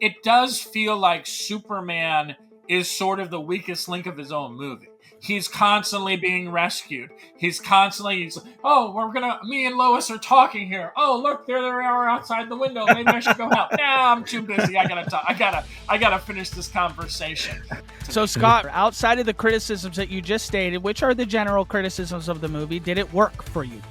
it does feel like Superman is sort of the weakest link of his own movie. He's constantly being rescued. He's me and Lois are talking here. Oh, look, there they are outside the window. Maybe I should go help. Nah, I'm too busy. I gotta talk. I gotta finish this conversation. So, Scott, outside of the criticisms that you just stated, which are the general criticisms of the movie, did it work for you?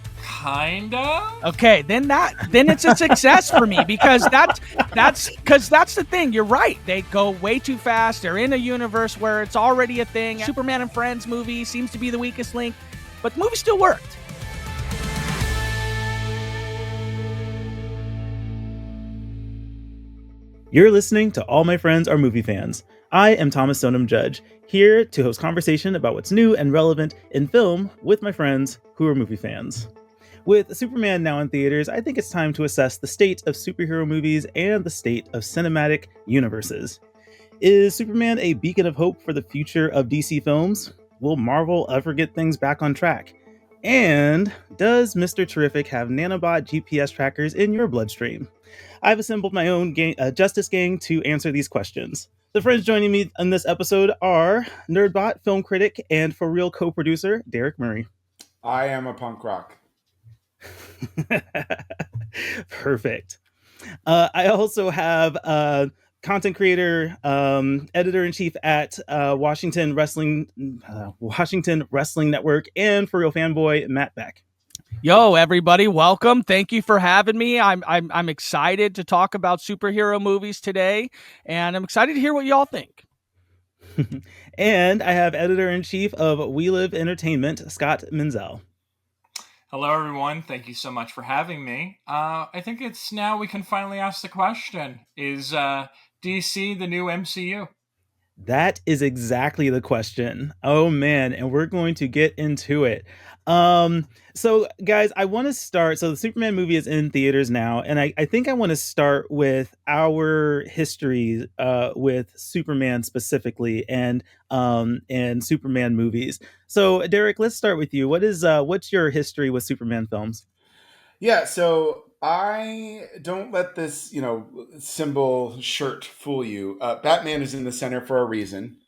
Kinda. Okay, then it's a success for me, because that's the thing. You're right. They go way too fast. They're in a universe where it's already a thing. Superman and Friends movie seems to be the weakest link, but the movie still worked. You're listening to All My Friends Are Movie Fans. I am Thomas Stoneham Judge, here to host conversation about what's new and relevant in film with my friends who are movie fans. With Superman now in theaters, I think it's time to assess the state of superhero movies and the state of cinematic universes. Is Superman a beacon of hope for the future of DC films? Will Marvel ever get things back on track? And does Mr. Terrific have nanobot GPS trackers in your bloodstream? I've assembled my own Justice Gang to answer these questions. The friends joining me in this episode are Nerdbot film critic and ForReel co-producer DERRICK Murray. I am a punk rock. Perfect. I also have content creator, editor-in-chief at Washington Wrestling Network, and ForReel fanboy Matt Beck. Yo, everybody, welcome. Thank you for having me. I'm excited to talk about superhero movies today, and I'm excited to hear what y'all think. And I have editor-in-chief of We Live Entertainment, Scott Menzel. Hello, everyone. Thank you so much for having me. I think it's now we can finally ask the question, is DC the new MCU? That is exactly the question. Oh, man. And we're going to get into it. So, guys, I want to start. So the Superman movie is in theaters now. And I think I want to start with our history with Superman specifically and Superman movies. So, Derek, let's start with you. What's your history with Superman films? Yeah, so I don't let this, symbol shirt fool you. Batman is in the center for a reason,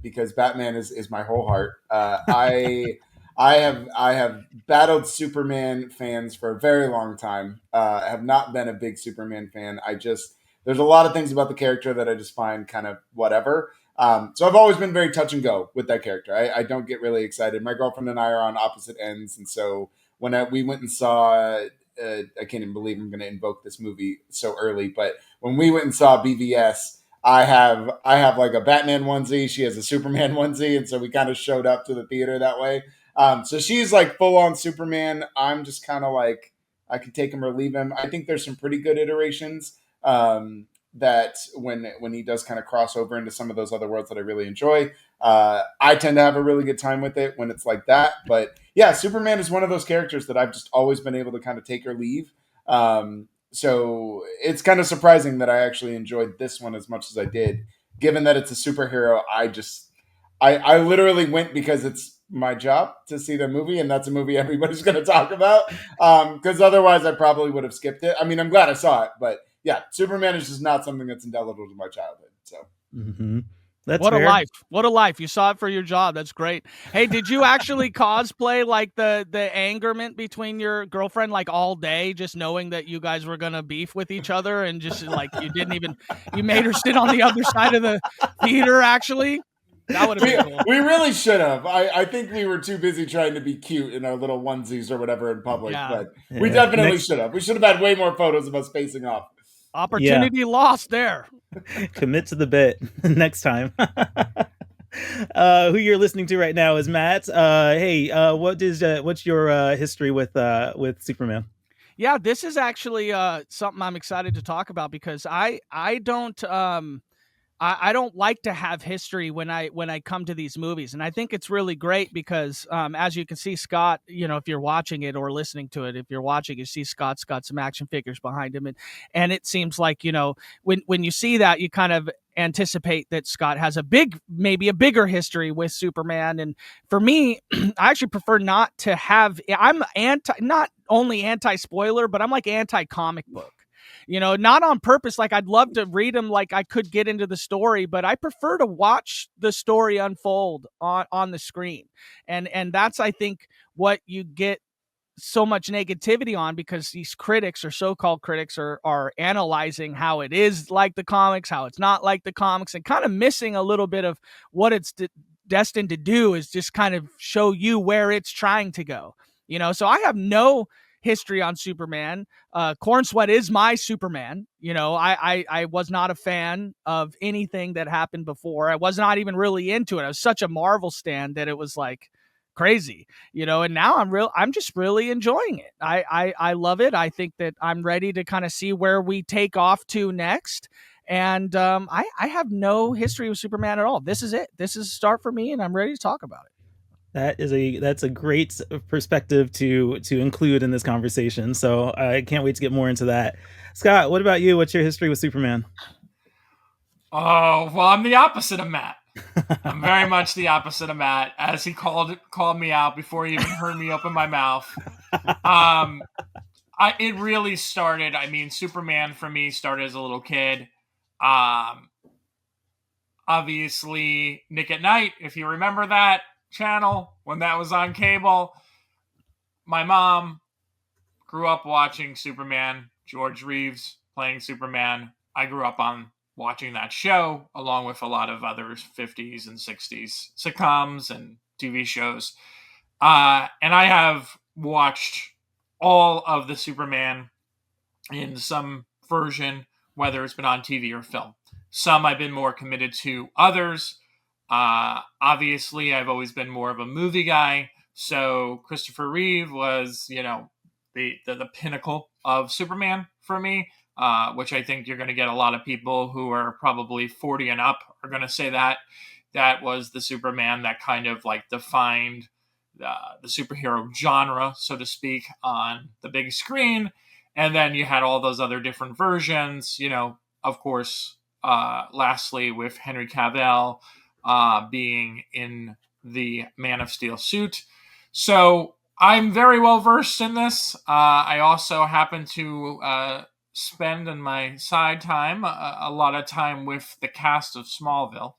because Batman is my whole heart. I have battled Superman fans for a very long time. I have not been a big Superman fan. There's a lot of things about the character that I just find kind of whatever. So I've always been very touch and go with that character. I don't get really excited. My girlfriend and I are on opposite ends, and so when we went and saw, I can't even believe I'm going to invoke this movie so early, but when we went and saw BVS, I have like a Batman onesie. She has a Superman onesie, and so we kind of showed up to the theater that way. So she's like full on Superman. I'm just kind of like, I can take him or leave him. I think there's some pretty good iterations that when he does kind of cross over into some of those other worlds that I really enjoy. I tend to have a really good time with it when it's like that. But yeah, Superman is one of those characters that I've just always been able to kind of take or leave. So it's kind of surprising that I actually enjoyed this one as much as I did, given that it's a superhero. I literally went because it's my job to see the movie, and that's a movie everybody's going to talk about. Because otherwise I probably would have skipped it. I mean, I'm glad I saw it, but yeah, Superman is just not something that's indelible to my childhood. So. Mm-hmm. That's what fair. a life. What a life. You saw it for your job. That's great. Hey, did you actually cosplay like the angerment between your girlfriend like all day, just knowing that you guys were going to beef with each other, and just like you made her sit on the other side of the theater actually? That would have been cool. We really should have. I think we were too busy trying to be cute in our little onesies or whatever in public, but we definitely should have. We should have had way more photos of us facing off. Opportunity lost there. Commit to the bit next time. Who you're listening to right now is Matt. What's your history with Superman? Yeah, this is actually something I'm excited to talk about, because I don't like to have history when I come to these movies. And I think it's really great because, as you can see, Scott, if you're watching it or listening to it, if you're watching, you see Scott's got some action figures behind him. And it seems like, when you see that, you kind of anticipate that Scott has maybe a bigger history with Superman. And for me, I actually prefer not to have, not only anti-spoiler, but I'm like anti-comic book. not on purpose. Like, I'd love to read them, like I could get into the story, but I prefer to watch the story unfold on the screen. And that's, I think, what you get so much negativity on, because these critics, or so-called critics, are analyzing how it is like the comics, how it's not like the comics, and kind of missing a little bit of what it's destined to do, is just kind of show you where it's trying to go. So I have no history on Superman. Corn Sweat is my Superman. I was not a fan of anything that happened before. I was not even really into it. I was such a Marvel stan that it was like crazy, and now I'm just really enjoying it. I love it. I think that I'm ready to kind of see where we take off to next. And I have no history with Superman at all. This is it. This is a start for me, and I'm ready to talk about it. That's a great perspective to include in this conversation. So I can't wait to get more into that. Scott, what about you? What's your history with Superman? Oh, well, I'm the opposite of Matt. I'm very much the opposite of Matt, as he called me out before he even heard me open my mouth. It really started. I mean, Superman for me started as a little kid. Obviously, Nick at Night, if you remember that channel when that was on cable. My mom grew up watching Superman, George Reeves playing Superman. I grew up on watching that show, along with a lot of other 50s and 60s sitcoms and TV shows. And I have watched all of the Superman in some version, whether it's been on TV or film. Some I've been more committed to, others. Obviously, I've always been more of a movie guy. So Christopher Reeve was, the pinnacle of Superman for me. Which I think you're going to get a lot of people who are probably 40 and up are going to say that was the Superman that kind of like defined the superhero genre, so to speak, on the big screen. And then you had all those other different versions, of course, lastly with Henry Cavill being in the Man of Steel suit. So I'm very well versed in this. I also happen to spend in my side time a lot of time with the cast of Smallville,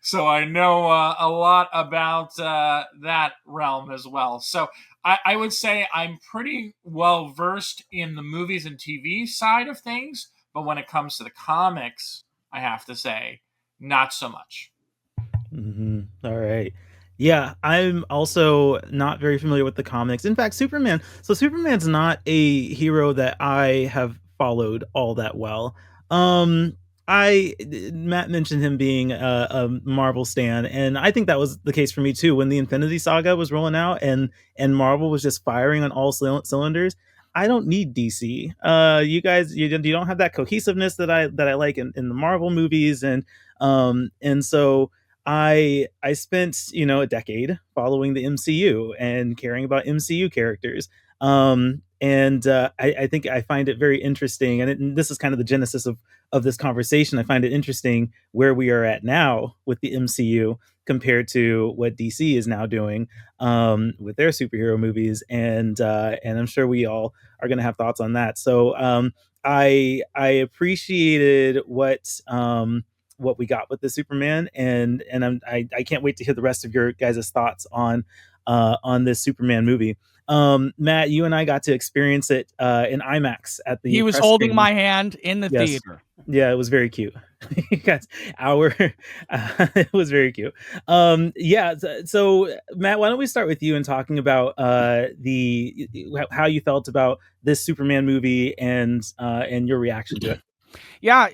so I know a lot about that realm as well. So I would say I'm pretty well versed in the movies and TV side of things, but when it comes to the comics, I have to say not so much. Mm-hmm. All right. Yeah, I'm also not very familiar with the comics. In fact, Superman's not a hero that I have followed all that well. I Matt mentioned him being a Marvel stan, and I think that was the case for me too. When the Infinity Saga was rolling out, and Marvel was just firing on all cylinders. I don't need DC. You guys, you don't have that cohesiveness that I like in the Marvel movies, and so I spent a decade following the MCU and caring about MCU characters. I think I find it very interesting, and this is kind of the genesis of this conversation. I find it interesting where we are at now with the MCU compared to what DC is now doing with their superhero movies, and I'm sure we all are going to have thoughts on that. So I appreciated what we got with the Superman, and I can't wait to hear the rest of your guys' thoughts on this Superman movie. Matt, you and I got to experience it in IMAX at the. He was holding my hand in the theater. Yeah, it was very cute. You guys, it was very cute. Yeah. So Matt, why don't we start with you and talking about how you felt about this Superman movie and your reaction to it. Yeah,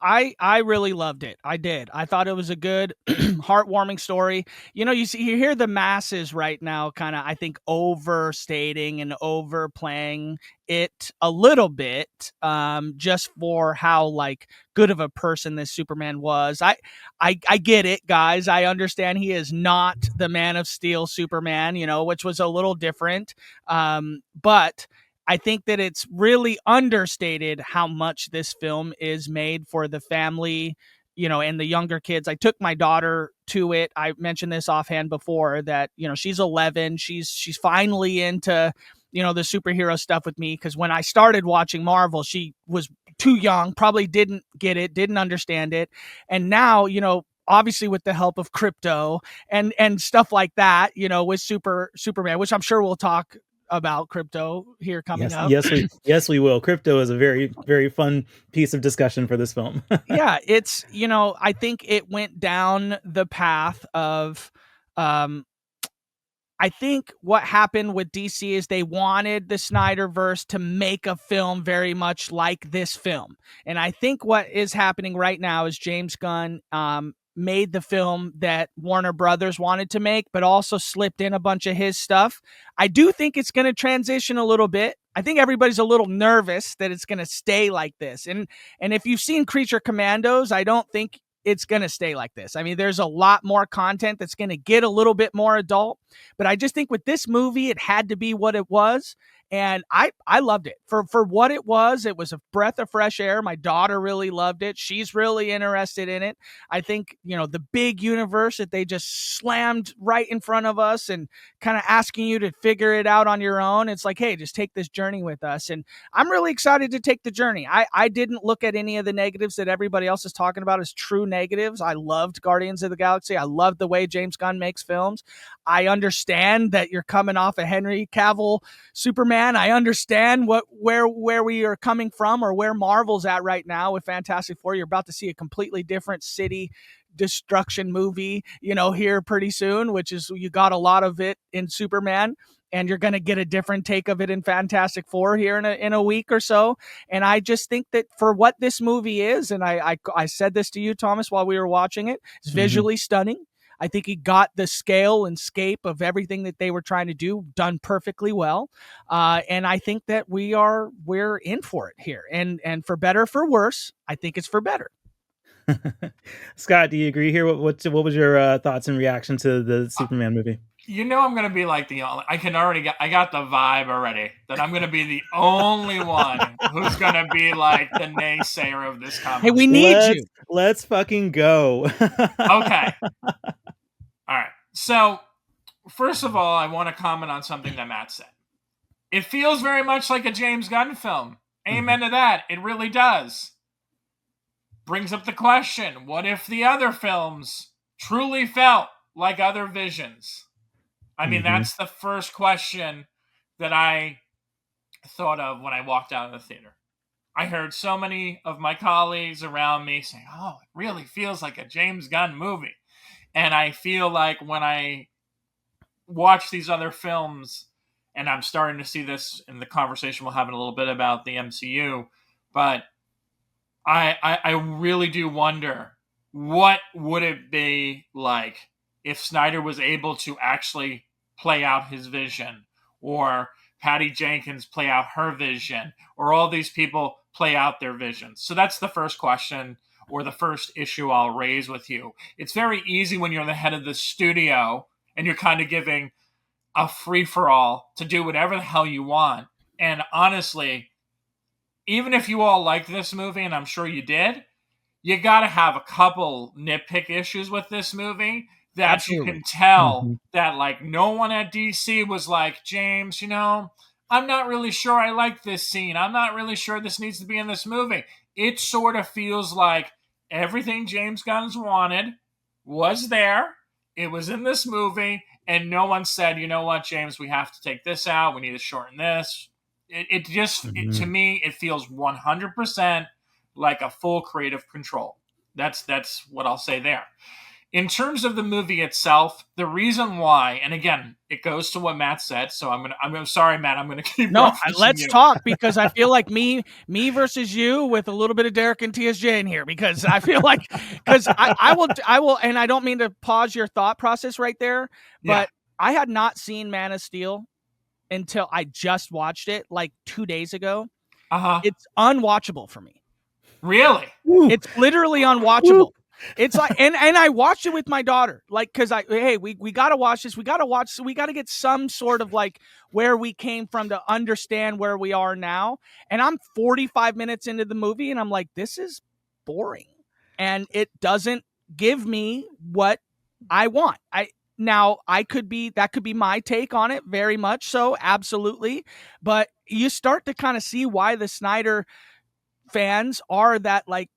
I really loved it. I did. I thought it was a good, heartwarming story. You hear the masses right now kind of, I think, overstating and overplaying it a little bit, just for how like good of a person this Superman was. I get it, guys. I understand he is not the Man of Steel Superman, which was a little different. But I think that it's really understated how much this film is made for the family, and the younger kids. I took my daughter to it. I mentioned this offhand before that, she's 11. She's finally into, the superhero stuff with me, because when I started watching Marvel, she was too young, probably didn't get it, didn't understand it. And now, obviously with the help of crypto and stuff like that, with Superman, which I'm sure we'll talk about crypto here coming up. Yes, we will. Crypto is a very, very fun piece of discussion for this film. Yeah, it's, I think it went down the path of, I think what happened with DC is they wanted the Snyderverse to make a film very much like this film. And I think what is happening right now is James Gunn made the film that Warner Brothers wanted to make, but also slipped in a bunch of his stuff. I do think it's going to transition a little bit. I think everybody's a little nervous that it's going to stay like this. And if you've seen Creature Commandos, I don't think it's going to stay like this. I mean, there's a lot more content that's going to get a little bit more adult, but I just think with this movie, it had to be what it was. And I loved it for what it was. It was a breath of fresh air. My daughter really loved it. She's really interested in it. I think, the big universe that they just slammed right in front of us and kind of asking you to figure it out on your own. It's like, hey, just take this journey with us. And I'm really excited to take the journey. I didn't look at any of the negatives that everybody else is talking about as true negatives. I loved Guardians of the Galaxy. I loved the way James Gunn makes films. I understand that you're coming off a Henry Cavill Superman. I understand where we are coming from, or where Marvel's at right now with Fantastic Four. You're about to see a completely different city destruction movie, here pretty soon, which is, you got a lot of it in Superman, and you're going to get a different take of it in Fantastic Four here in a week or so. And I just think that for what this movie is, and I said this to you, Thomas, while we were watching it, it's visually stunning. I think he got the scale and scape of everything that they were trying to do done perfectly well. And I think that we're in for it here. And for better or for worse, I think it's for better. Scott, do you agree here? What was your thoughts and reaction to the Superman movie? I'm going to be like I got the vibe already that I'm going to be the only one who's going to be like the naysayer of this conversation. Hey, we need you. Let's fucking go. Okay. All right. So, first of all, I want to comment on something that Matt said. It feels very much like a James Gunn film. Amen to that. It really does. Brings up the question, what if the other films truly felt like other visions? I mean, that's the first question that I thought of when I walked out of the theater. I heard so many of my colleagues around me saying, oh, it really feels like a James Gunn movie. And I feel like when I watch these other films, and I'm starting to see this in the conversation we'll have in a little bit about the MCU, but I really do wonder, what would it be like if Snyder was able to actually play out his vision, or Patty Jenkins play out her vision, or all these people play out their visions? So that's the first question, or the first issue I'll raise with you. It's very easy when you're the head of the studio and you're kind of giving a free-for-all to do whatever the hell you want. And honestly, even if you all like this movie, and I'm sure you did, you got to have a couple nitpick issues with this movie that Absolutely. You can tell that, like, no one at DC was like, James, I'm not really sure I like this scene. I'm not really sure this needs to be in this movie. It sort of feels like everything James Gunn's wanted was there. It was in this movie, and no one said, you know what, James, we have to take this out. We need to shorten this. To me, it feels 100% like a full creative control. That's what I'll say there. In terms of the movie itself, the reason why, and again, it goes to what Matt said. So I'm sorry, Matt. I'm gonna keep. No, let's talk, because I feel like me versus you with a little bit of Derrick and TSJ in here, because I feel like, because I will, and I don't mean to pause your thought process right there, but I had not seen Man of Steel until I just watched it like 2 days ago. It's unwatchable for me. Really? It's literally unwatchable. It's like, and I watched it with my daughter, like, cause we got to watch this. We got to get some sort of like where we came from to understand where we are now. And I'm 45 minutes into the movie and I'm like, this is boring. And it doesn't give me what I want. Now, that could be my take on it, very much so, absolutely. But you start to kind of see why the Snyder fans are that, like,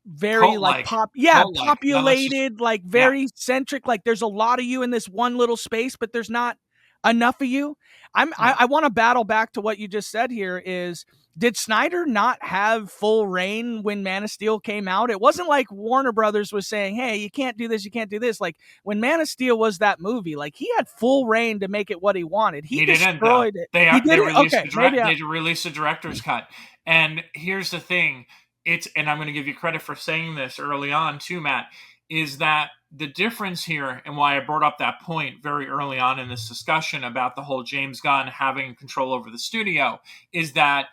very like Cult-like. populated, like very centric. Like there's a lot of you in this one little space, but there's not enough of you. I want to battle back to what you just said here is, did Snyder not have full reign when Man of Steel came out? It wasn't like Warner Brothers was saying, hey, you can't do this, you can't do this. Like when Man of Steel was that movie, like he had full reign to make it what he wanted. He destroyed it. They released Okay, they released a director's cut. And here's the thing, and I'm going to give you credit for saying this early on too, Matt, is that the difference here, and why I brought up that point very early on in this discussion about the whole James Gunn having control over the studio, is that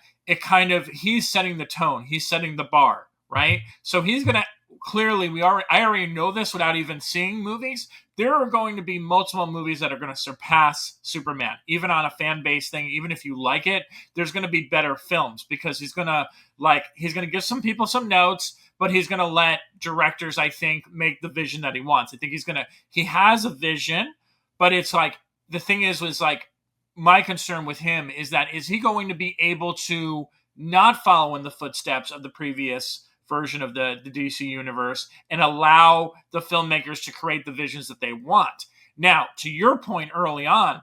he's setting the tone, he's setting the bar, right? So he's going to clearly, I already know this without even seeing movies. There are going to be multiple movies that are going to surpass Superman, even on a fan base thing. Even if you like it, there's going to be better films because he's going to give some people some notes, but he's going to let directors, I think, make the vision that he wants. I think he has a vision, but it's like, the thing was like, my concern with him is he going to be able to not follow in the footsteps of the previous version of the DC universe and allow the filmmakers to create the visions that they want? Now, to your point early on,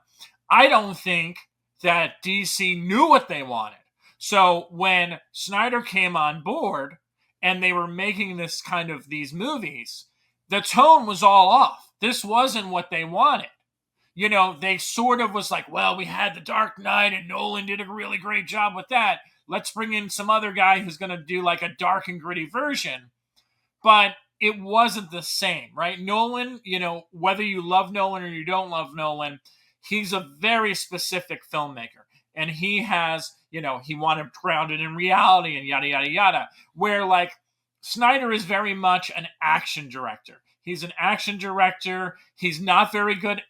I don't think that DC knew what they wanted. So when Snyder came on board and they were making these movies, the tone was all off. This wasn't what they wanted. They sort of was like, well, we had The Dark Knight and Nolan did a really great job with that. Let's bring in some other guy who's going to do like a dark and gritty version. But it wasn't the same, right? Nolan, whether you love Nolan or you don't love Nolan, he's a very specific filmmaker. And he has, he wanted grounded in reality and yada, yada, yada. Where like Snyder is very much an action director. He's an action director. He's not very good.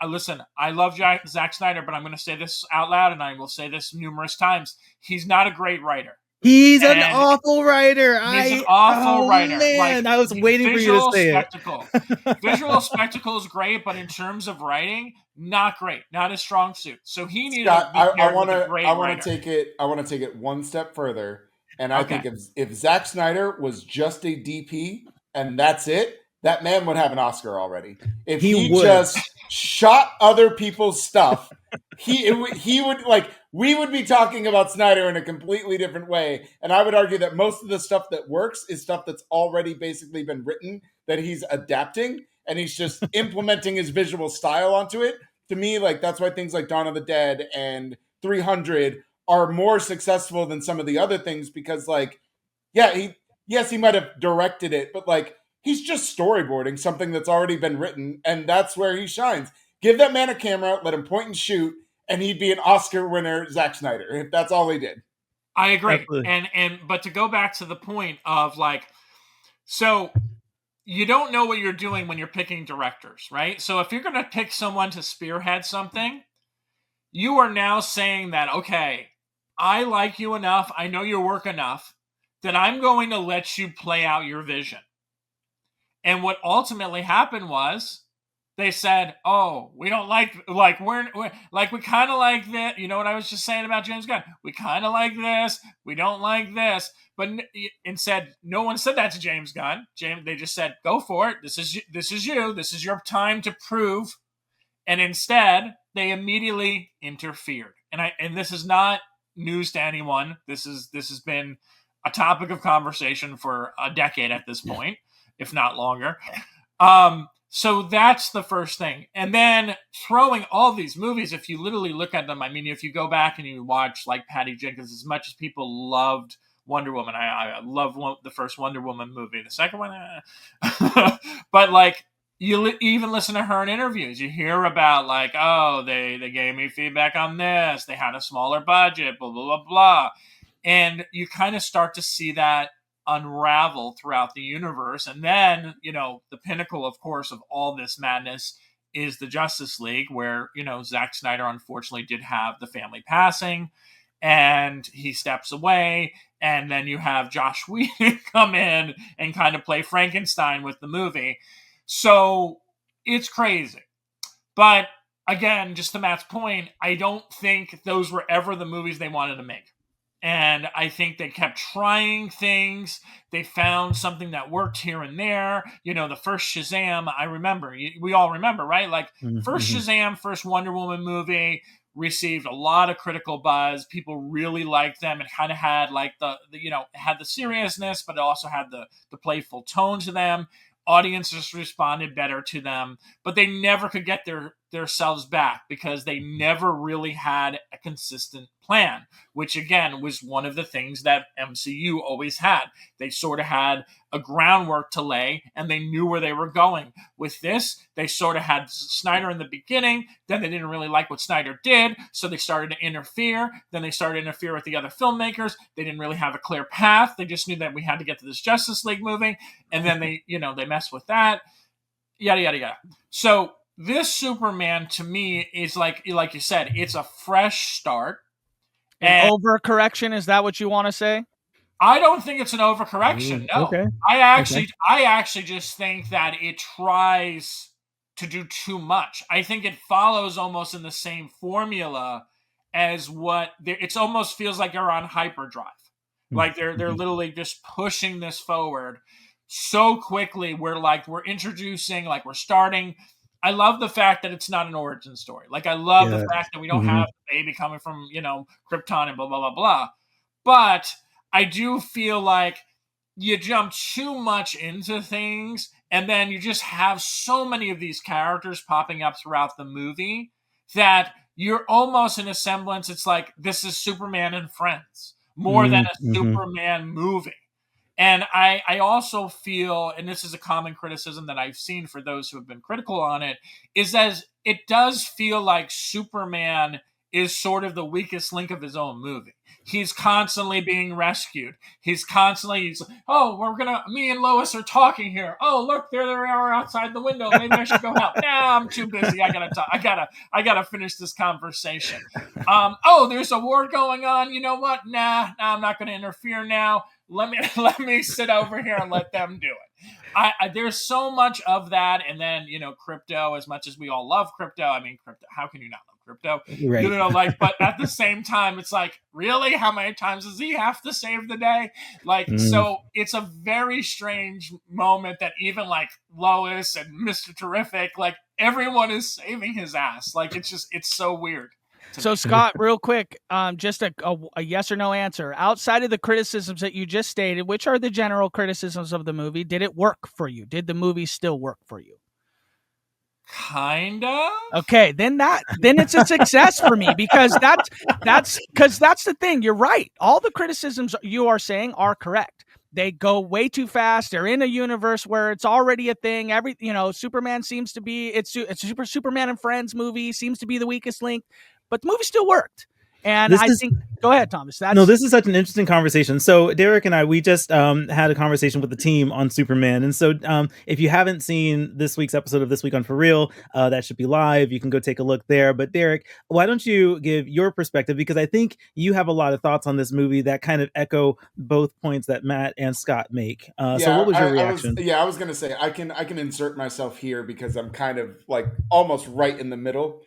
Listen, I love Zack Snyder, but I'm going to say this out loud, and I will say this numerous times. He's not a great writer. He's an awful writer. He's an awful writer. Man, I was waiting for you to say it. Visual spectacle is great, but in terms of writing, not great. Not a strong suit. So he needed to be paired with a great writer. I want to take it one step further, and I think if Zack Snyder was just a DP and that's it, that man would have an Oscar already. If he just shot other people's stuff, he would like, we would be talking about Snyder in a completely different way. And I would argue that most of the stuff that works is stuff that's already basically been written, that he's adapting, and he's just implementing his visual style onto it. To me, like, that's why things like Dawn of the Dead and 300 are more successful than some of the other things, because like, he might have directed it, but like, he's just storyboarding something that's already been written, and that's where he shines. Give that man a camera, let him point and shoot, and he'd be an Oscar winner, Zack Snyder, if that's all he did. I agree. Absolutely. But to go back to the point of like, so you don't know what you're doing when you're picking directors, right? So if you're going to pick someone to spearhead something, you are now saying that, okay, I like you enough, I know your work enough, that I'm going to let you play out your vision. And what ultimately happened was they said, oh, we don't we're we kind of like that. You know what I was just saying about James Gunn? We kind of like this. We don't like this. But instead, no one said that to James Gunn. They just said, go for it. This is you. This is your time to prove. And instead, they immediately interfered. And this is not news to anyone. This has been a topic of conversation for a decade at this point, if not longer. So that's the first thing. And then throwing all these movies, if you literally look at them, I mean, if you go back and you watch like Patty Jenkins, as much as people loved Wonder Woman, I love the first Wonder Woman movie. The second one, but like, you even listen to her in interviews, you hear about like, oh, they gave me feedback on this, they had a smaller budget, blah, blah, blah, blah. And you kind of start to see that unravel throughout the universe. And then, the pinnacle, of course, of all this madness is the Justice League, where, Zack Snyder unfortunately did have the family passing and he steps away. And then you have Josh Whedon come in and kind of play Frankenstein with the movie. So It's crazy. But again, just to Matt's point, I don't think those were ever the movies they wanted to make. And I think they kept trying things. They found something that worked here and there. You know, the first Shazam, I remember, we all remember, right? Like, first Shazam, first Wonder Woman movie received a lot of critical buzz. People really liked them. It kind of had like the you know, it had the seriousness, but it also had the playful tone to them. Audiences responded better to them, but they never could get theirselves back because they never really had a consistent plan, which again was one of the things that MCU always had. They sort of had a groundwork to lay and they knew where they were going. With this, they sort of had Snyder in the beginning, then they didn't really like what Snyder did, so they started to interfere, then they started to interfere with the other filmmakers. They didn't really have a clear path. They just knew that we had to get to this Justice League movie, and then they messed with that, yada yada yada. So this Superman to me is like you said, it's a fresh start. An overcorrection, is that what you want to say? I don't think it's an overcorrection. No, okay. I actually just think that it tries to do too much. I think it follows almost in the same formula as what it almost feels like they're on hyperdrive. Like they're literally just pushing this forward so quickly. We're introducing, like we're starting. I love the fact that it's not an origin story. Like I love the fact that we don't have the baby coming from, Krypton and blah, blah, blah, blah. But I do feel like you jump too much into things and then you just have so many of these characters popping up throughout the movie that you're almost in a semblance. It's like, this is Superman and Friends more than a Superman movie. And I also feel, and this is a common criticism that I've seen for those who have been critical on it, is that it does feel like Superman is sort of the weakest link of his own movie. He's constantly being rescued. He's me and Lois are talking here. Oh, look, there they are outside the window. Maybe I should go help. Nah, I'm too busy. I gotta talk. I gotta finish this conversation. There's a war going on. You know what? Nah, I'm not gonna interfere now. Let me sit over here and let them do it. There's so much of that, and then crypto. As much as we all love crypto, crypto. How can you not love crypto? Right. But at the same time, it's like, really, how many times does he have to save the day? So it's a very strange moment that even like Lois and Mr. Terrific, like everyone is saving his ass. Like it's so weird. So Scott, real quick, just a yes or no answer. Outside of the criticisms that you just stated, which are the general criticisms of the movie, did it work for you? Did the movie still work for you? Kind of. Okay, then it's a success for me because that's the thing. You're right. All the criticisms you are saying are correct. They go way too fast. They're in a universe where it's already a thing. Superman seems to be it's Superman and Friends movie seems to be the weakest link. But the movie still worked. And go ahead, Thomas. This is such an interesting conversation. So Derek and I, we just had a conversation with the team on Superman. And so if you haven't seen this week's episode of This Week on ForReel, that should be live. You can go take a look there. But Derek, why don't you give your perspective? Because I think you have a lot of thoughts on this movie that kind of echo both points that Matt and Scott make. So what was your reaction? I was going to say, I can insert myself here because I'm kind of like almost right in the middle.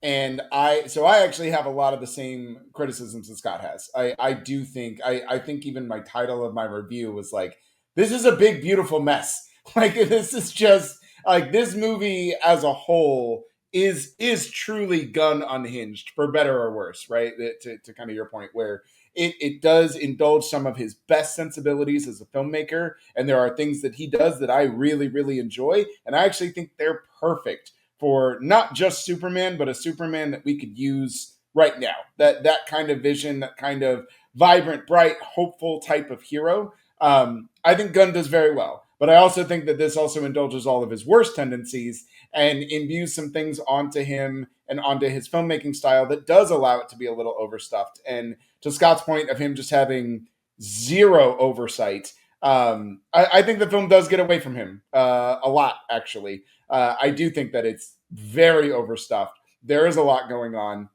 And I actually have a lot of the same criticisms that Scott has. I think even my title of my review was like, this is a big, beautiful mess. Like, this is just like, this movie as a whole is truly Gunn unhinged, for better or worse, right? To kind of your point, where it does indulge some of his best sensibilities as a filmmaker. And there are things that he does that I really, really enjoy. And I actually think they're perfect for not just Superman, but a Superman that we could use right now. That kind of vision, that kind of vibrant, bright, hopeful type of hero. I think Gunn does very well. But I also think that this also indulges all of his worst tendencies and imbues some things onto him and onto his filmmaking style that does allow it to be a little overstuffed. And to Scott's point of him just having zero oversight, I think the film does get away from him a lot, actually. I do think that it's very overstuffed. There is a lot going on.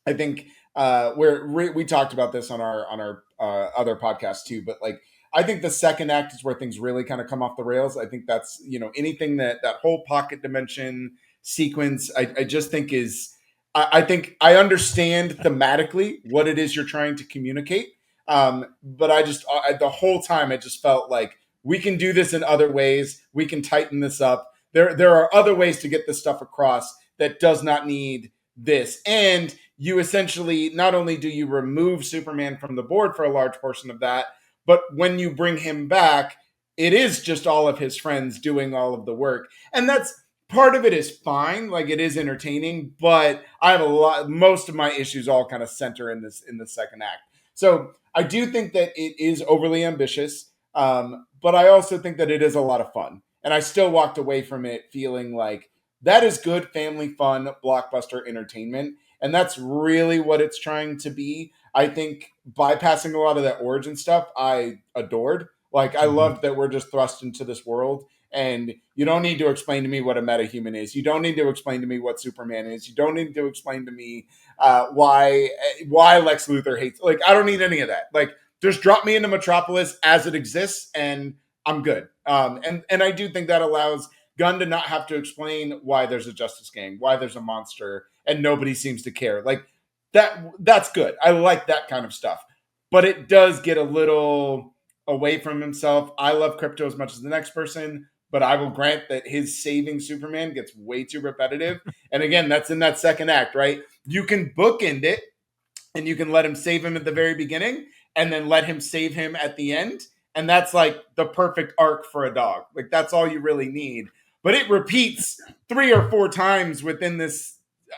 I think we talked about this on our other podcast too, but like I think the second act is where things really kind of come off the rails. I think that's, anything that whole pocket dimension sequence, I just think is, I think I understand thematically what it is you're trying to communicate. But the whole time I just felt like we can do this in other ways. We can tighten this up. There are other ways to get this stuff across that does not need this. And you essentially, not only do you remove Superman from the board for a large portion of that, but when you bring him back, it is just all of his friends doing all of the work. And that's part of it is fine. Like, it is entertaining, but I have most of my issues all kind of center in the second act. So I do think that it is overly ambitious. But I also think that it is a lot of fun. And I still walked away from it feeling like that is good family fun, blockbuster entertainment. And that's really what it's trying to be. I think bypassing a lot of that origin stuff, I adored. Like, I loved that we're just thrust into this world. And you don't need to explain to me what a metahuman is. You don't need to explain to me what Superman is. You don't need to explain to me why Lex Luthor hates. Like, I don't need any of that. Like, just drop me into Metropolis as it exists, and I'm good. And I do think that allows Gunn to not have to explain why there's a Justice Gang, why there's a monster, and nobody seems to care. Like, that's good. I like that kind of stuff. But it does get a little away from himself. I love Crypto as much as the next person, but I will grant that his saving Superman gets way too repetitive. And again, that's in that second act, right? You can bookend it, and you can let him save him at the very beginning, and then let him save him at the end. And that's like the perfect arc for a dog. Like, that's all you really need. But it repeats 3 or 4 times within this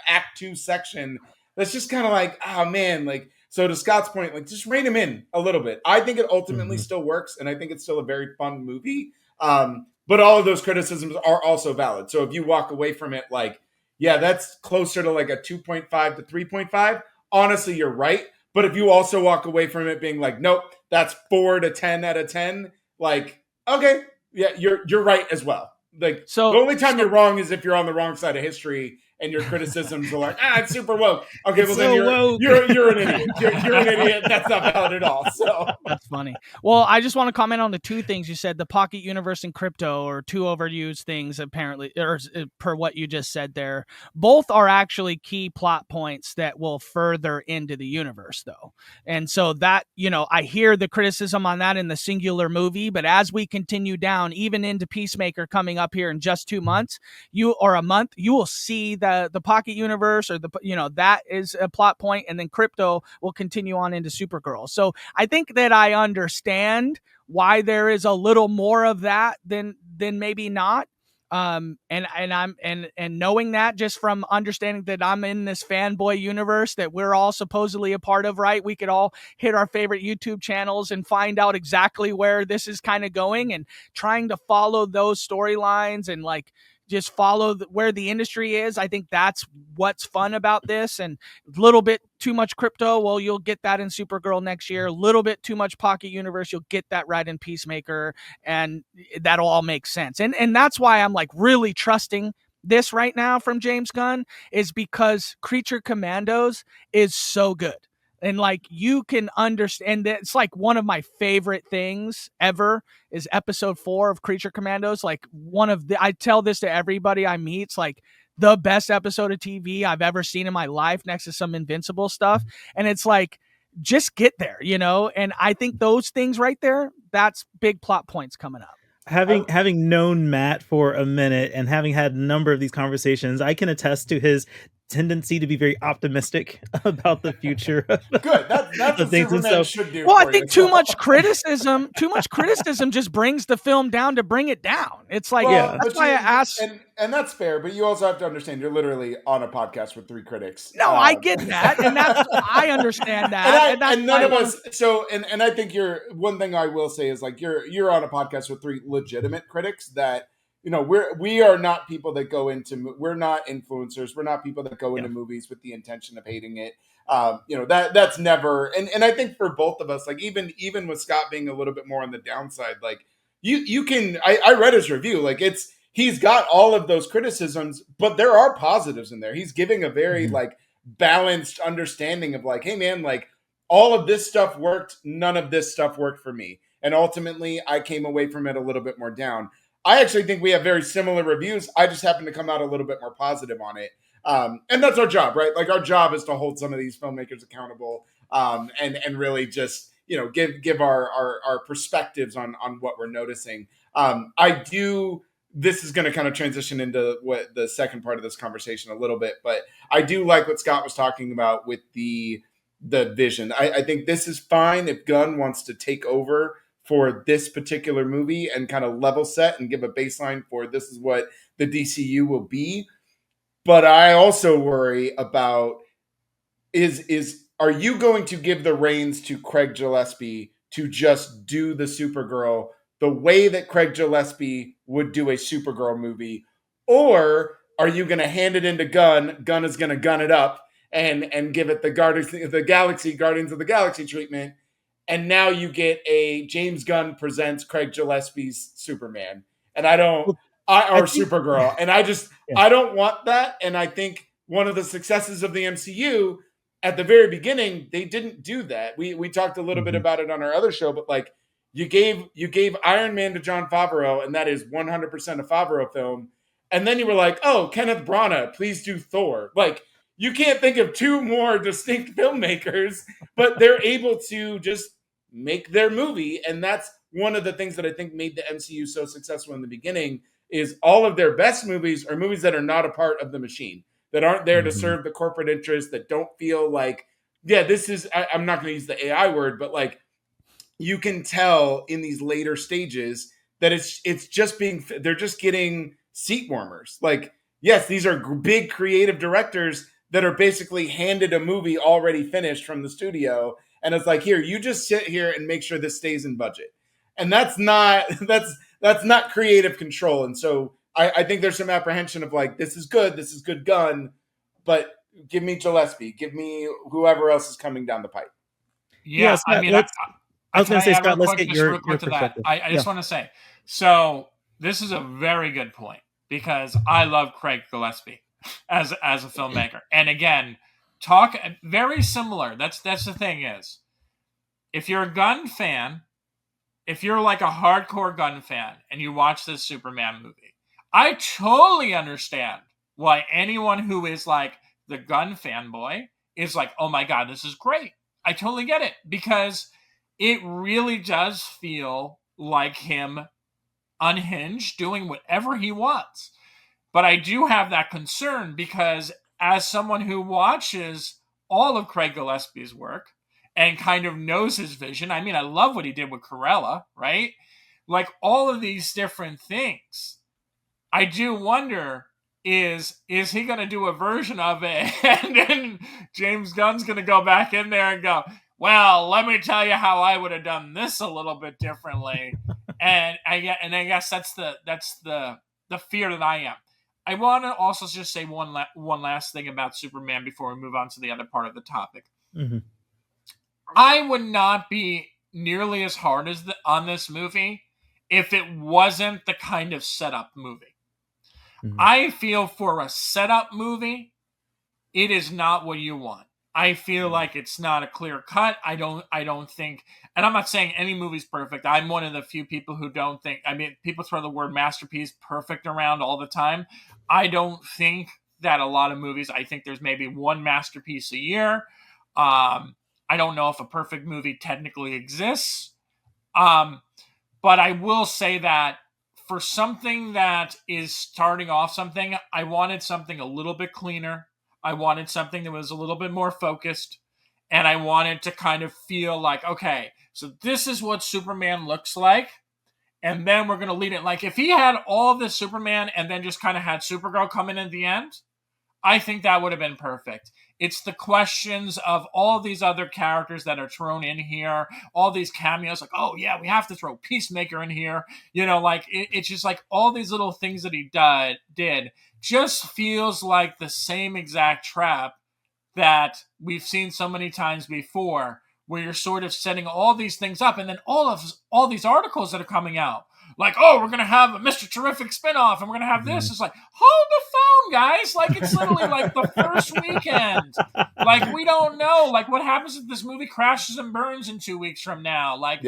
Act 2 section. That's just kind of like, oh man, like, so to Scott's point, like, just rein him in a little bit. I think it ultimately still works, and I think it's still a very fun movie. But all of those criticisms are also valid. So if you walk away from it like, yeah, that's closer to like a 2.5 to 3.5, honestly, you're right. But if you also walk away from it being like, nope, that's 4 to 10 out of 10, like, okay, yeah, you're right as well. Like, so the only time you're wrong is if you're on the wrong side of history and your criticisms are like, it's super woke. Okay, well, then you're an idiot. You're an idiot. That's not valid at all. So that's funny. Well, I just want to comment on the 2 things you said: the Pocket Universe and Crypto, or 2 overused things, apparently, or per what you just said there. Both are actually key plot points that will further into the universe, though. And so that, I hear the criticism on that in the singular movie, but as we continue down, even into Peacemaker coming up here in just 2 months, a month, you will see the Pocket Universe, or that is a plot point, and then Crypto will continue on into Supergirl. So I think that I understand why there is a little more of that than maybe not. And knowing that, just from understanding that I'm in this fanboy universe that we're all supposedly a part of, right? We could all hit our favorite YouTube channels and find out exactly where this is kind of going, and trying to follow those storylines and like just follow where the industry is. I think that's what's fun about this. And a little bit too much Crypto, well, you'll get that in Supergirl next year. A little bit too much Pocket Universe, you'll get that right in Peacemaker, and that'll all make sense. And that's why I'm like really trusting this right now from James Gunn, is because Creature Commandos is so good. And like, you can understand that it's like one of my favorite things ever is episode 4 of Creature Commandos. Like, I tell this to everybody I meet. It's like the best episode of TV I've ever seen in my life, next to some Invincible stuff. And it's like, just get there, and I think those things right there, that's big plot points coming up. Having known Matt for a minute and having had a number of these conversations, I can attest to his tendency to be very optimistic about the future. Good. That's what Superman should do. Well, I think too much criticism just brings the film down to bring it down. It's like, that's why I asked. And that's fair, but you also have to understand you're literally on a podcast with 3 critics. No, I get that. And I understand that. And none of us. So, and I think one thing I will say is like, you're on a podcast with 3 legitimate critics that, we are not people that go into, we're not influencers. We're not people that go into movies with the intention of hating it. That's never, and I think for both of us, like even with Scott being a little bit more on the downside, like you can, I read his review, like he's got all of those criticisms, but there are positives in there. He's giving a very like balanced understanding of like, hey man, like all of this stuff worked. None of this stuff worked for me. And ultimately, I came away from it a little bit more down. I actually think we have very similar reviews. I just happen to come out a little bit more positive on it. And that's our job, right? Like, our job is to hold some of these filmmakers accountable, and really just, give our perspectives on what we're noticing. This is going to kind of transition into what the second part of this conversation a little bit, but I do like what Scott was talking about with the vision. I think this is fine if Gunn wants to take over for this particular movie and kind of level set and give a baseline for this is what the DCU will be. But I also worry about are you going to give the reins to Craig Gillespie to just do the Supergirl the way that Craig Gillespie would do a Supergirl movie? Or are you going to hand it into Gunn? Gunn is going to gun it up and give it the Guardians of the Galaxy treatment. And now you get a James Gunn presents Craig Gillespie's Superman. And Supergirl. And I don't want that. And I think one of the successes of the MCU at the very beginning, they didn't do that. We talked a little bit about it on our other show, but like, you gave Iron Man to Jon Favreau, and that is 100% a Favreau film. And then you were like, oh, Kenneth Branagh, please do Thor. Like, you can't think of two more distinct filmmakers, but they're able to just make their movie. And that's one of the things that I think made the MCU so successful in the beginning, is all of their best movies are movies that are not a part of the machine, that aren't there to serve the corporate interests, that don't feel like, I'm not going to use the AI word, but like, you can tell in these later stages that they're just getting seat warmers. Like, yes, these are big creative directors that are basically handed a movie already finished from the studio. And it's like, here, you just sit here and make sure this stays in budget. And that's not creative control. And so I think there's some apprehension of like, this is good Gunn, but give me Gillespie, give me whoever else is coming down the pipe. Yeah, Scott, I was going to say, Scott, let's get your perspective. I just want to say, so this is a very good point, because I love Craig Gillespie as a filmmaker. And again, talk very similar. That's the thing is, if you're a Gunn fan, if you're like a hardcore Gunn fan and you watch this Superman movie, I totally understand why anyone who is like the Gunn fanboy is like, oh my God, this is great. I totally get it, because it really does feel like him unhinged, doing whatever he wants. But I do have that concern, because as someone who watches all of Craig Gillespie's work and kind of knows his vision, I mean, I love what he did with Cruella, right? Like, all of these different things, I do wonder, is he going to do a version of it and then James Gunn's going to go back in there and go, well, let me tell you how I would have done this a little bit differently. and I guess that's the fear that I am. I want to also just say one last thing about Superman before we move on to the other part of the topic. Mm-hmm. I would not be nearly as hard on this movie if it wasn't the kind of setup movie. Mm-hmm. I feel for a setup movie, it is not what you want. I feel like it's not a clear cut. I don't think, and I'm not saying any movie's perfect. I'm one of the few people who don't think, I mean, people throw the word masterpiece, perfect around all the time. I don't think that a lot of movies, I think there's maybe one masterpiece a year. I don't know if a perfect movie technically exists. But I will say that for something that is starting off something, I wanted something a little bit cleaner. I wanted something that was a little bit more focused, and I wanted to kind of feel like, okay, so this is what Superman looks like, and then we're going to lead it. Like, if he had all of this Superman and then just kind of had Supergirl come in at the end, I think that would have been perfect. It's the questions of all these other characters that are thrown in here, all these cameos, like, oh yeah, we have to throw Peacemaker in here. You know, like, it's just like all these little things that he did just feels like the same exact trap that we've seen so many times before, where you're sort of setting all these things up, and then all these articles that are coming out, like, oh, we're going to have a Mr. Terrific spinoff, and we're going to have this. It's like, hold the phone, guys. Like, it's literally like the first weekend. Like, we don't know. Like, what happens if this movie crashes and burns in 2 weeks from now? Like,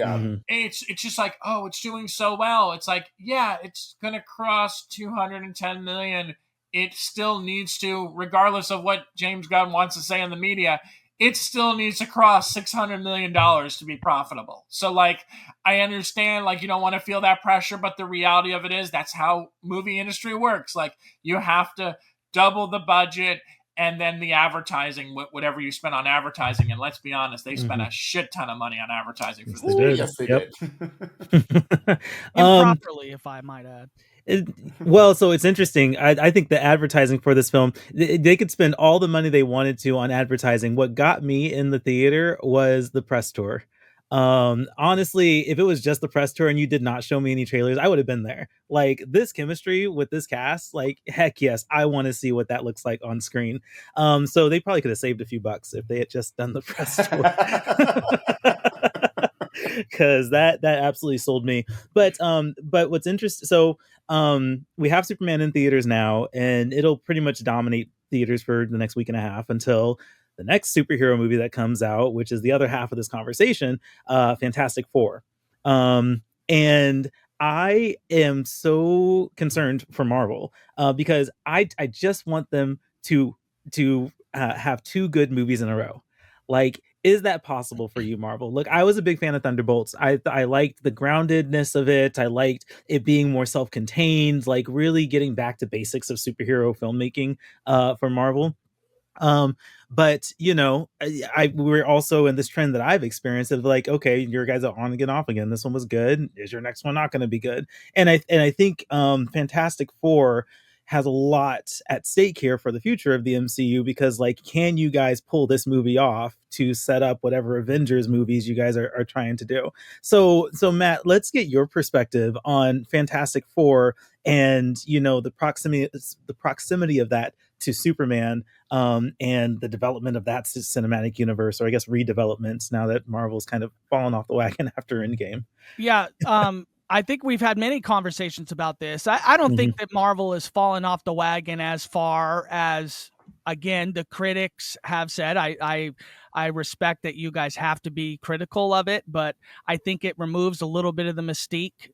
it's just like, oh, it's doing so well. It's like, yeah, it's going to cross 210 million. It still needs to, regardless of what James Gunn wants to say in the media, it still needs to cross $600 million to be profitable. So, like, I understand, like, you don't want to feel that pressure, but the reality of it is that's how movie industry works. Like, you have to double the budget and then the advertising, whatever you spend on advertising. And let's be honest, they spent a shit ton of money on advertising for this. Yes, they did. Improperly, if I might add. Well, so it's interesting. I think the advertising for this film, they could spend all the money they wanted to on advertising. What got me in the theater was the press tour. Honestly, if it was just the press tour and you did not show me any trailers, I would have been there. Like, this chemistry with this cast, like, heck yes, I want to see what that looks like on screen. So they probably could have saved a few bucks if they had just done the press tour. Because that absolutely sold me. But what's interesting, so we have Superman in theaters now, and it'll pretty much dominate theaters for the next week and a half until the next superhero movie that comes out, which is the other half of this conversation, Fantastic Four. And I am so concerned for Marvel because I just want them to have two good movies in a row. Like, is that possible for you, Marvel? Look, I was a big fan of Thunderbolts. I liked the groundedness of it. I liked it being more self-contained, like really getting back to basics of superhero filmmaking for Marvel. But you know, we're also in this trend that I've experienced of like, okay, your guys are on again, off again. This one was good. Is your next one not going to be good? And I think Fantastic Four has a lot at stake here for the future of the MCU, because like, can you guys pull this movie off to set up whatever Avengers movies you guys are trying to do? So Matt, let's get your perspective on Fantastic Four and, you know, the proximity of that to Superman, and the development of that cinematic universe, or I guess redevelopments, now that Marvel's kind of fallen off the wagon after Endgame. Yeah. I think we've had many conversations about this. I don't think that Marvel has fallen off the wagon as far as, again, the critics have said. I respect that you guys have to be critical of it, but I think it removes a little bit of the mystique.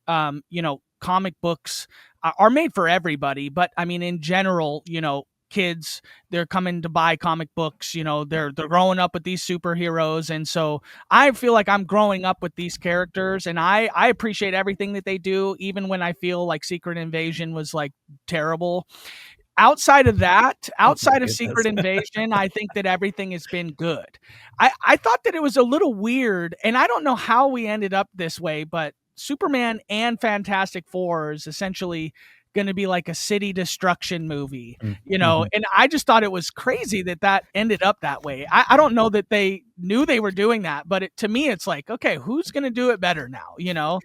You know, comic books are made for everybody, but I mean, in general, you know, kids, they're coming to buy comic books, you know, they're growing up with these superheroes. And so I feel like I'm growing up with these characters, and I appreciate everything that they do, even when I feel like Secret Invasion was like terrible. Outside of that, outside of Secret Invasion, I think that everything has been good. I thought that it was a little weird, and I don't know how we ended up this way, but Superman and Fantastic Four is essentially going to be like a city destruction movie, you know, and I just thought it was crazy that ended up that way. I don't know that they knew they were doing that, but to me, it's like, okay, who's going to do it better now? You know,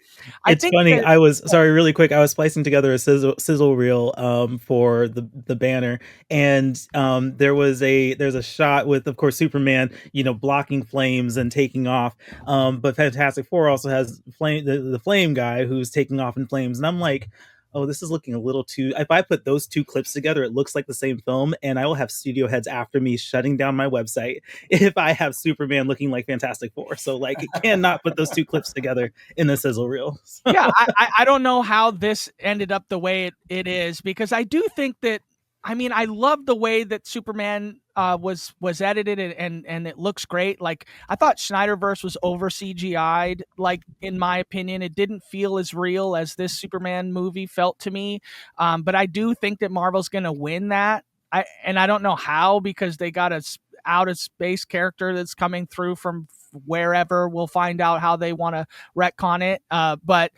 it's funny. I was really quick. I was splicing together a sizzle reel for the banner, and there's a shot with, of course, Superman, you know, blocking flames and taking off. But Fantastic Four also has the flame guy who's taking off in flames, and I'm like, oh, this is looking a little too... If I put those two clips together, it looks like the same film, and I will have studio heads after me shutting down my website if I have Superman looking like Fantastic Four. So, like, it cannot put those two clips together in the sizzle reel. So. Yeah, I don't know how this ended up the way it is, because I do think that, I mean, I love the way that Superman was edited, and it looks great. Like, I thought Snyderverse was over CGI'd. Like, in my opinion, it didn't feel as real as this Superman movie felt to me. But I do think that Marvel's going to win that. I don't know how, because they got a out of space character that's coming through from wherever. We'll find out how they want to retcon it. But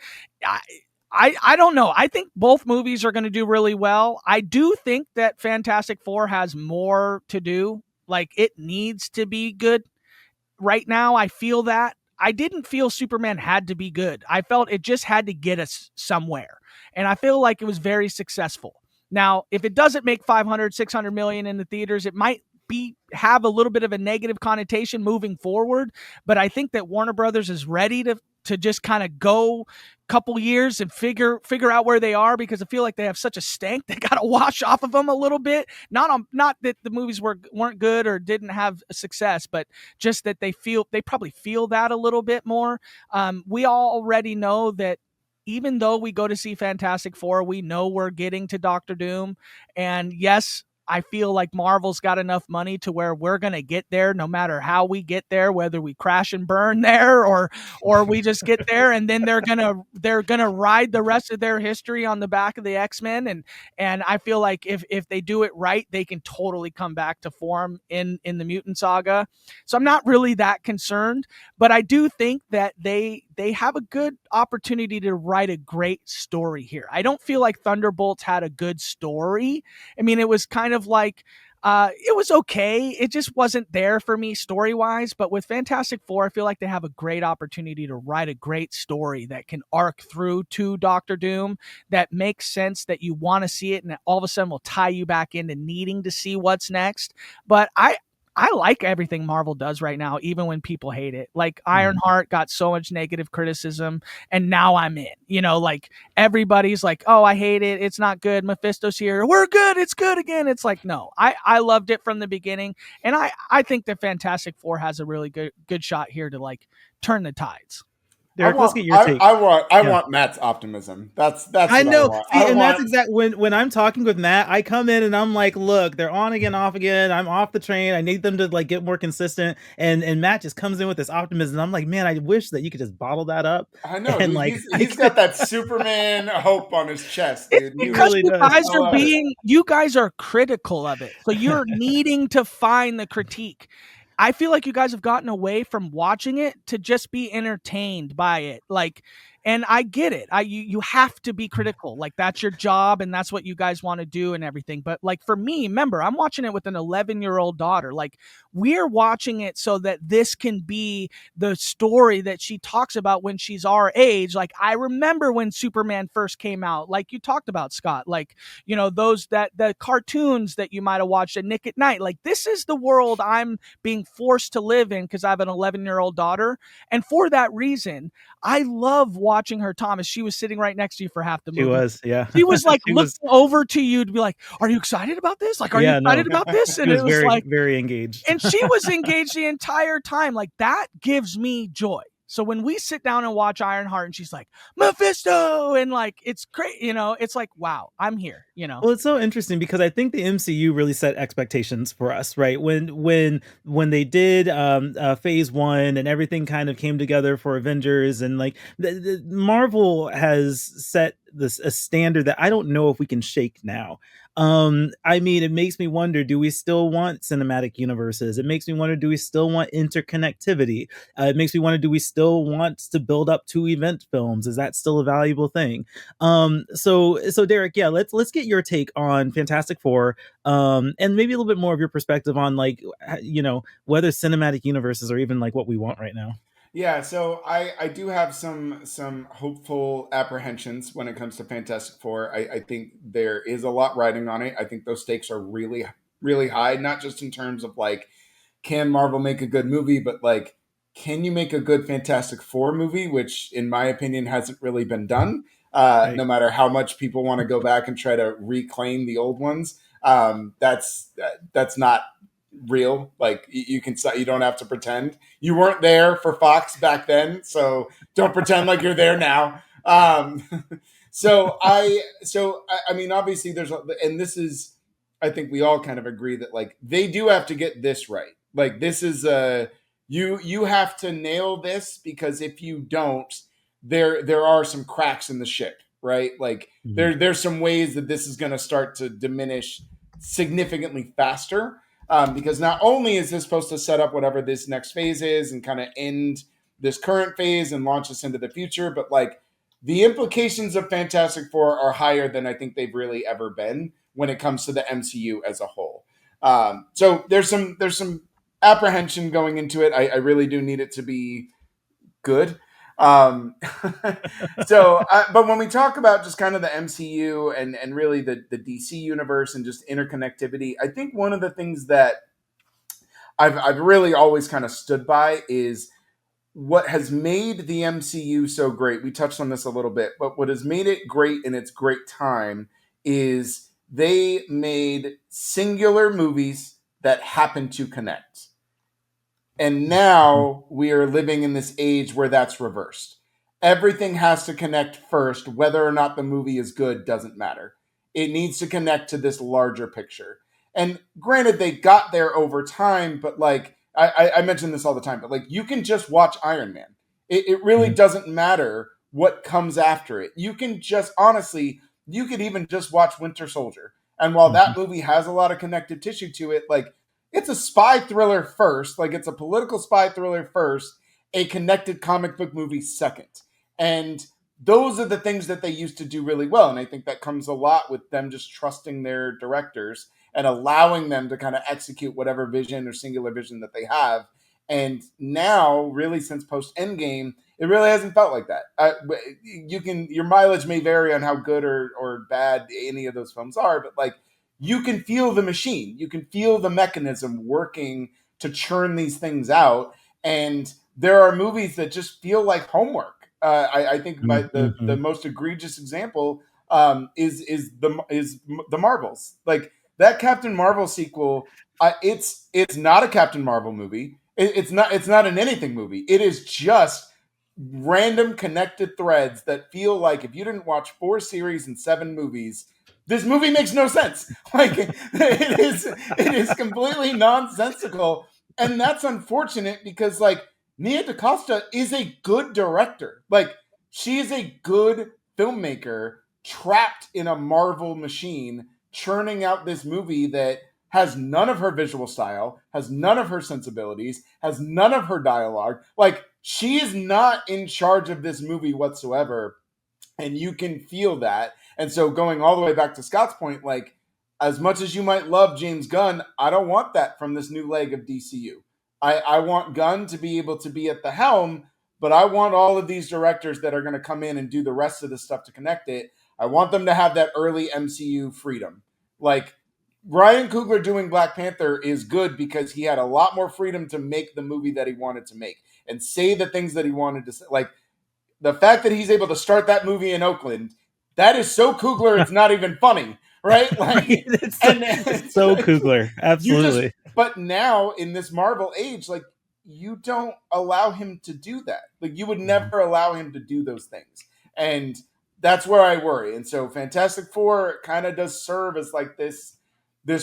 I don't know. I think both movies are going to do really well. I do think that Fantastic Four has more to do. Like, it needs to be good right now. I feel that. I didn't feel Superman had to be good. I felt it just had to get us somewhere. And I feel like it was very successful. Now, if it doesn't make 500, 600 million in the theaters, it might have a little bit of a negative connotation moving forward. But I think that Warner Brothers is ready to just kind of go couple years and figure out where they are, because I feel like they have such a stank. They got to wash off of them a little bit. Not that the movies weren't good or didn't have success, but just that they probably feel that a little bit more. We all already know that even though we go to see Fantastic Four, we know we're getting to Doctor Doom. And yes, I feel like Marvel's got enough money to where we're going to get there no matter how we get there, whether we crash and burn there or we just get there, and then they're going to ride the rest of their history on the back of the X-Men. And I feel like if they do it right, they can totally come back to form in the Mutant Saga. So I'm not really that concerned, but I do think that they have a good opportunity to write a great story here. I don't feel like Thunderbolts had a good story. I mean, it was kind of like, it was okay. It just wasn't there for me story-wise. But with Fantastic Four, I feel like they have a great opportunity to write a great story that can arc through to Doctor Doom, that makes sense, that you want to see it, and that all of a sudden will tie you back into needing to see what's next. But I like everything Marvel does right now, even when people hate it. Like Ironheart got so much negative criticism, and now I'm in. Like everybody's like, "Oh, I hate it. It's not good." Mephisto's here. We're good. It's good again. It's like, no, I loved it from the beginning, and I think that Fantastic Four has a really good shot here to like turn the tides. Derek, let's get your take. I want Matt's optimism. That's I what know. I want. See, and that's exactly when I'm talking with Matt, I come in and I'm like, look, they're on again, off again. I'm off the train. I need them to like get more consistent. And Matt just comes in with this optimism. I'm like, man, I wish that you could just bottle that up. I know. And Dude, he's got that Superman hope on his chest, dude. Because really you guys are critical of it. So you're needing to find the critique. I feel like you guys have gotten away from watching it to just be entertained by it. Like, and I get it. You have to be critical. Like, that's your job and that's what you guys want to do and everything. But like for me, remember, I'm watching it with an 11-year-old daughter. Like, we're watching it so that this can be the story that she talks about when she's our age. Like, I remember when Superman first came out, like you talked about, Scott, like, the cartoons that you might have watched at Nick at Night. Like, this is the world I'm being forced to live in because I have an 11-year-old daughter. And for that reason, I love watching her, Thomas. She was sitting right next to you for half the movie. She was, yeah. She was like looking over to you to be like, "Are you excited about this? Like, are you excited about this?" And it was very, like very engaged. And she was engaged the entire time. Like, that gives me joy. So when we sit down and watch Ironheart and she's like, "Mephisto," and like, it's great, it's like, wow, I'm here, Well, it's so interesting because I think the MCU really set expectations for us, right? When they did phase 1 and everything kind of came together for Avengers, and like the Marvel has set a standard that I don't know if we can shake now. I mean, it makes me wonder, do we still want cinematic universes? It makes me wonder, do we still want interconnectivity? It makes me wonder, do we still want to build up 2 event films? Is that still a valuable thing? So Derek, yeah, let's get your take on Fantastic Four, and maybe a little bit more of your perspective on like, whether cinematic universes are even like what we want right now. Yeah, so I do have some hopeful apprehensions when it comes to Fantastic Four. I think there is a lot riding on it. I think those stakes are really, really high, not just in terms of like, can Marvel make a good movie, but like, can you make a good Fantastic Four movie, which in my opinion hasn't really been done, right. No matter how much people want to go back and try to reclaim the old ones. That's not real. Like, you don't have to pretend. You weren't there for Fox back then, so don't pretend like you're there now. So I mean, obviously and this is, I think we all kind of agree that like they do have to get this right. Like, this is you have to nail this, because if you don't, there are some cracks in the ship, right? Like, there's some ways that this is going to start to diminish significantly faster. Because not only is this supposed to set up whatever this next phase is and kind of end this current phase and launch us into the future, but like, the implications of Fantastic Four are higher than I think they've really ever been when it comes to the MCU as a whole. So there's some apprehension going into it. I really do need it to be good. But when we talk about just kind of the MCU and really the DC universe and just interconnectivity, I think one of the things that I've really always kind of stood by is what has made the MCU so great. We touched on this a little bit, but what has made it great in its great time is they made singular movies that happen to connect. And now we are living in this age where that's reversed. Everything has to connect first. Whether or not the movie is good doesn't matter. It needs to connect to this larger picture. And granted, they got there over time, but like I mention this all the time, but like you can just watch Iron Man. It really doesn't matter what comes after it. You can just, honestly, you could even just watch Winter Soldier. And while that movie has a lot of connective tissue to it, like it's a spy thriller first, like it's a political spy thriller first, a connected comic book movie second. And those are the things that they used to do really well. And I think that comes a lot with them just trusting their directors and allowing them to kind of execute whatever vision or singular vision that they have. And now, really, since post Endgame, it really hasn't felt like that. Your mileage may vary on how good or bad any of those films are, but like you can feel the machine, you can feel the mechanism working to churn these things out. And there are movies that just feel like homework. I think the most egregious example is the Marvels. Like that Captain Marvel sequel, it's not a Captain Marvel movie. It's not an anything movie. It is just random connected threads that feel like if you didn't watch 4 series and 7 movies, this movie makes no sense. Like it is completely nonsensical, and that's unfortunate because like Nia DaCosta is a good director. Like she is a good filmmaker trapped in a Marvel machine, churning out this movie that has none of her visual style, has none of her sensibilities, has none of her dialogue. Like she is not in charge of this movie whatsoever, and you can feel that. And so going all the way back to Scott's point, like as much as you might love James Gunn, I don't want that from this new leg of DCU. I want Gunn to be able to be at the helm, but I want all of these directors that are going to come in and do the rest of the stuff to connect it. I want them to have that early MCU freedom. Like Ryan Coogler doing Black Panther is good because he had a lot more freedom to make the movie that he wanted to make and say the things that he wanted to say. Like the fact that he's able to start that movie in Oakland, that is so Coogler, it's not even funny. Right? Like it's so Coogler. Absolutely. But now in this Marvel age, like you don't allow him to do that. Like you would never allow him to do those things. And that's where I worry. And so Fantastic Four kind of does serve as like this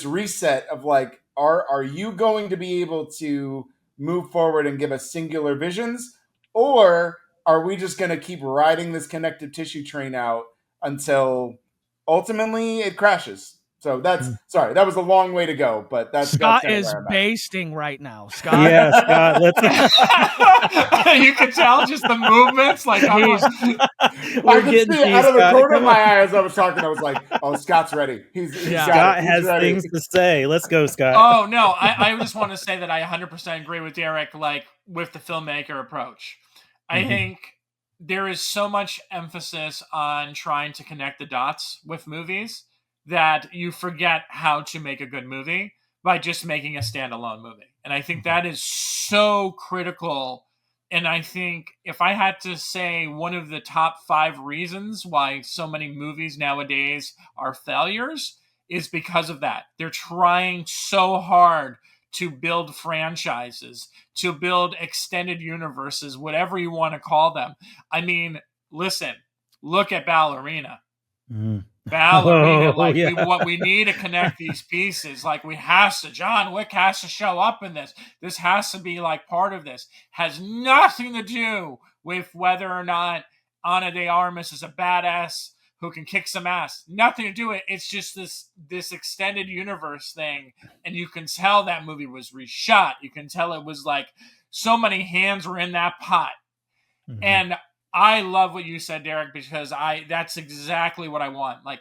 reset of like, are you going to be able to move forward and give us singular visions? Or are we just going to keep riding this connective tissue train out until ultimately it crashes? So sorry, that was a long way to go, but Scott is basting right now. Scott, yeah, Scott. Let's. You can tell just the movements. Like I could see out of the corner of my eye as I was talking. I was like, "Oh, Scott's ready. Scott has ready. Things to say. Let's go, Scott." Oh no, I just want to say that I 100% agree with Derrick. Like with the filmmaker approach, I think there is so much emphasis on trying to connect the dots with movies that you forget how to make a good movie by just making a standalone movie. And I think that is so critical. And I think if I had to say one of the top 5 reasons why so many movies nowadays are failures is because of that. They're trying so hard to build franchises, to build extended universes, whatever you want to call them. I mean, listen, look at Ballerina. Ballerina, what we need to connect these pieces. Like John Wick has to show up in this. This has to be like part of this. Has nothing to do with whether or not Ana de Armas is a badass who can kick some ass. Nothing to do with it. It's just this extended universe thing. And you can tell that movie was reshot. You can tell it was like so many hands were in that pot. And I love what you said, Derrick, because that's exactly what I want. Like,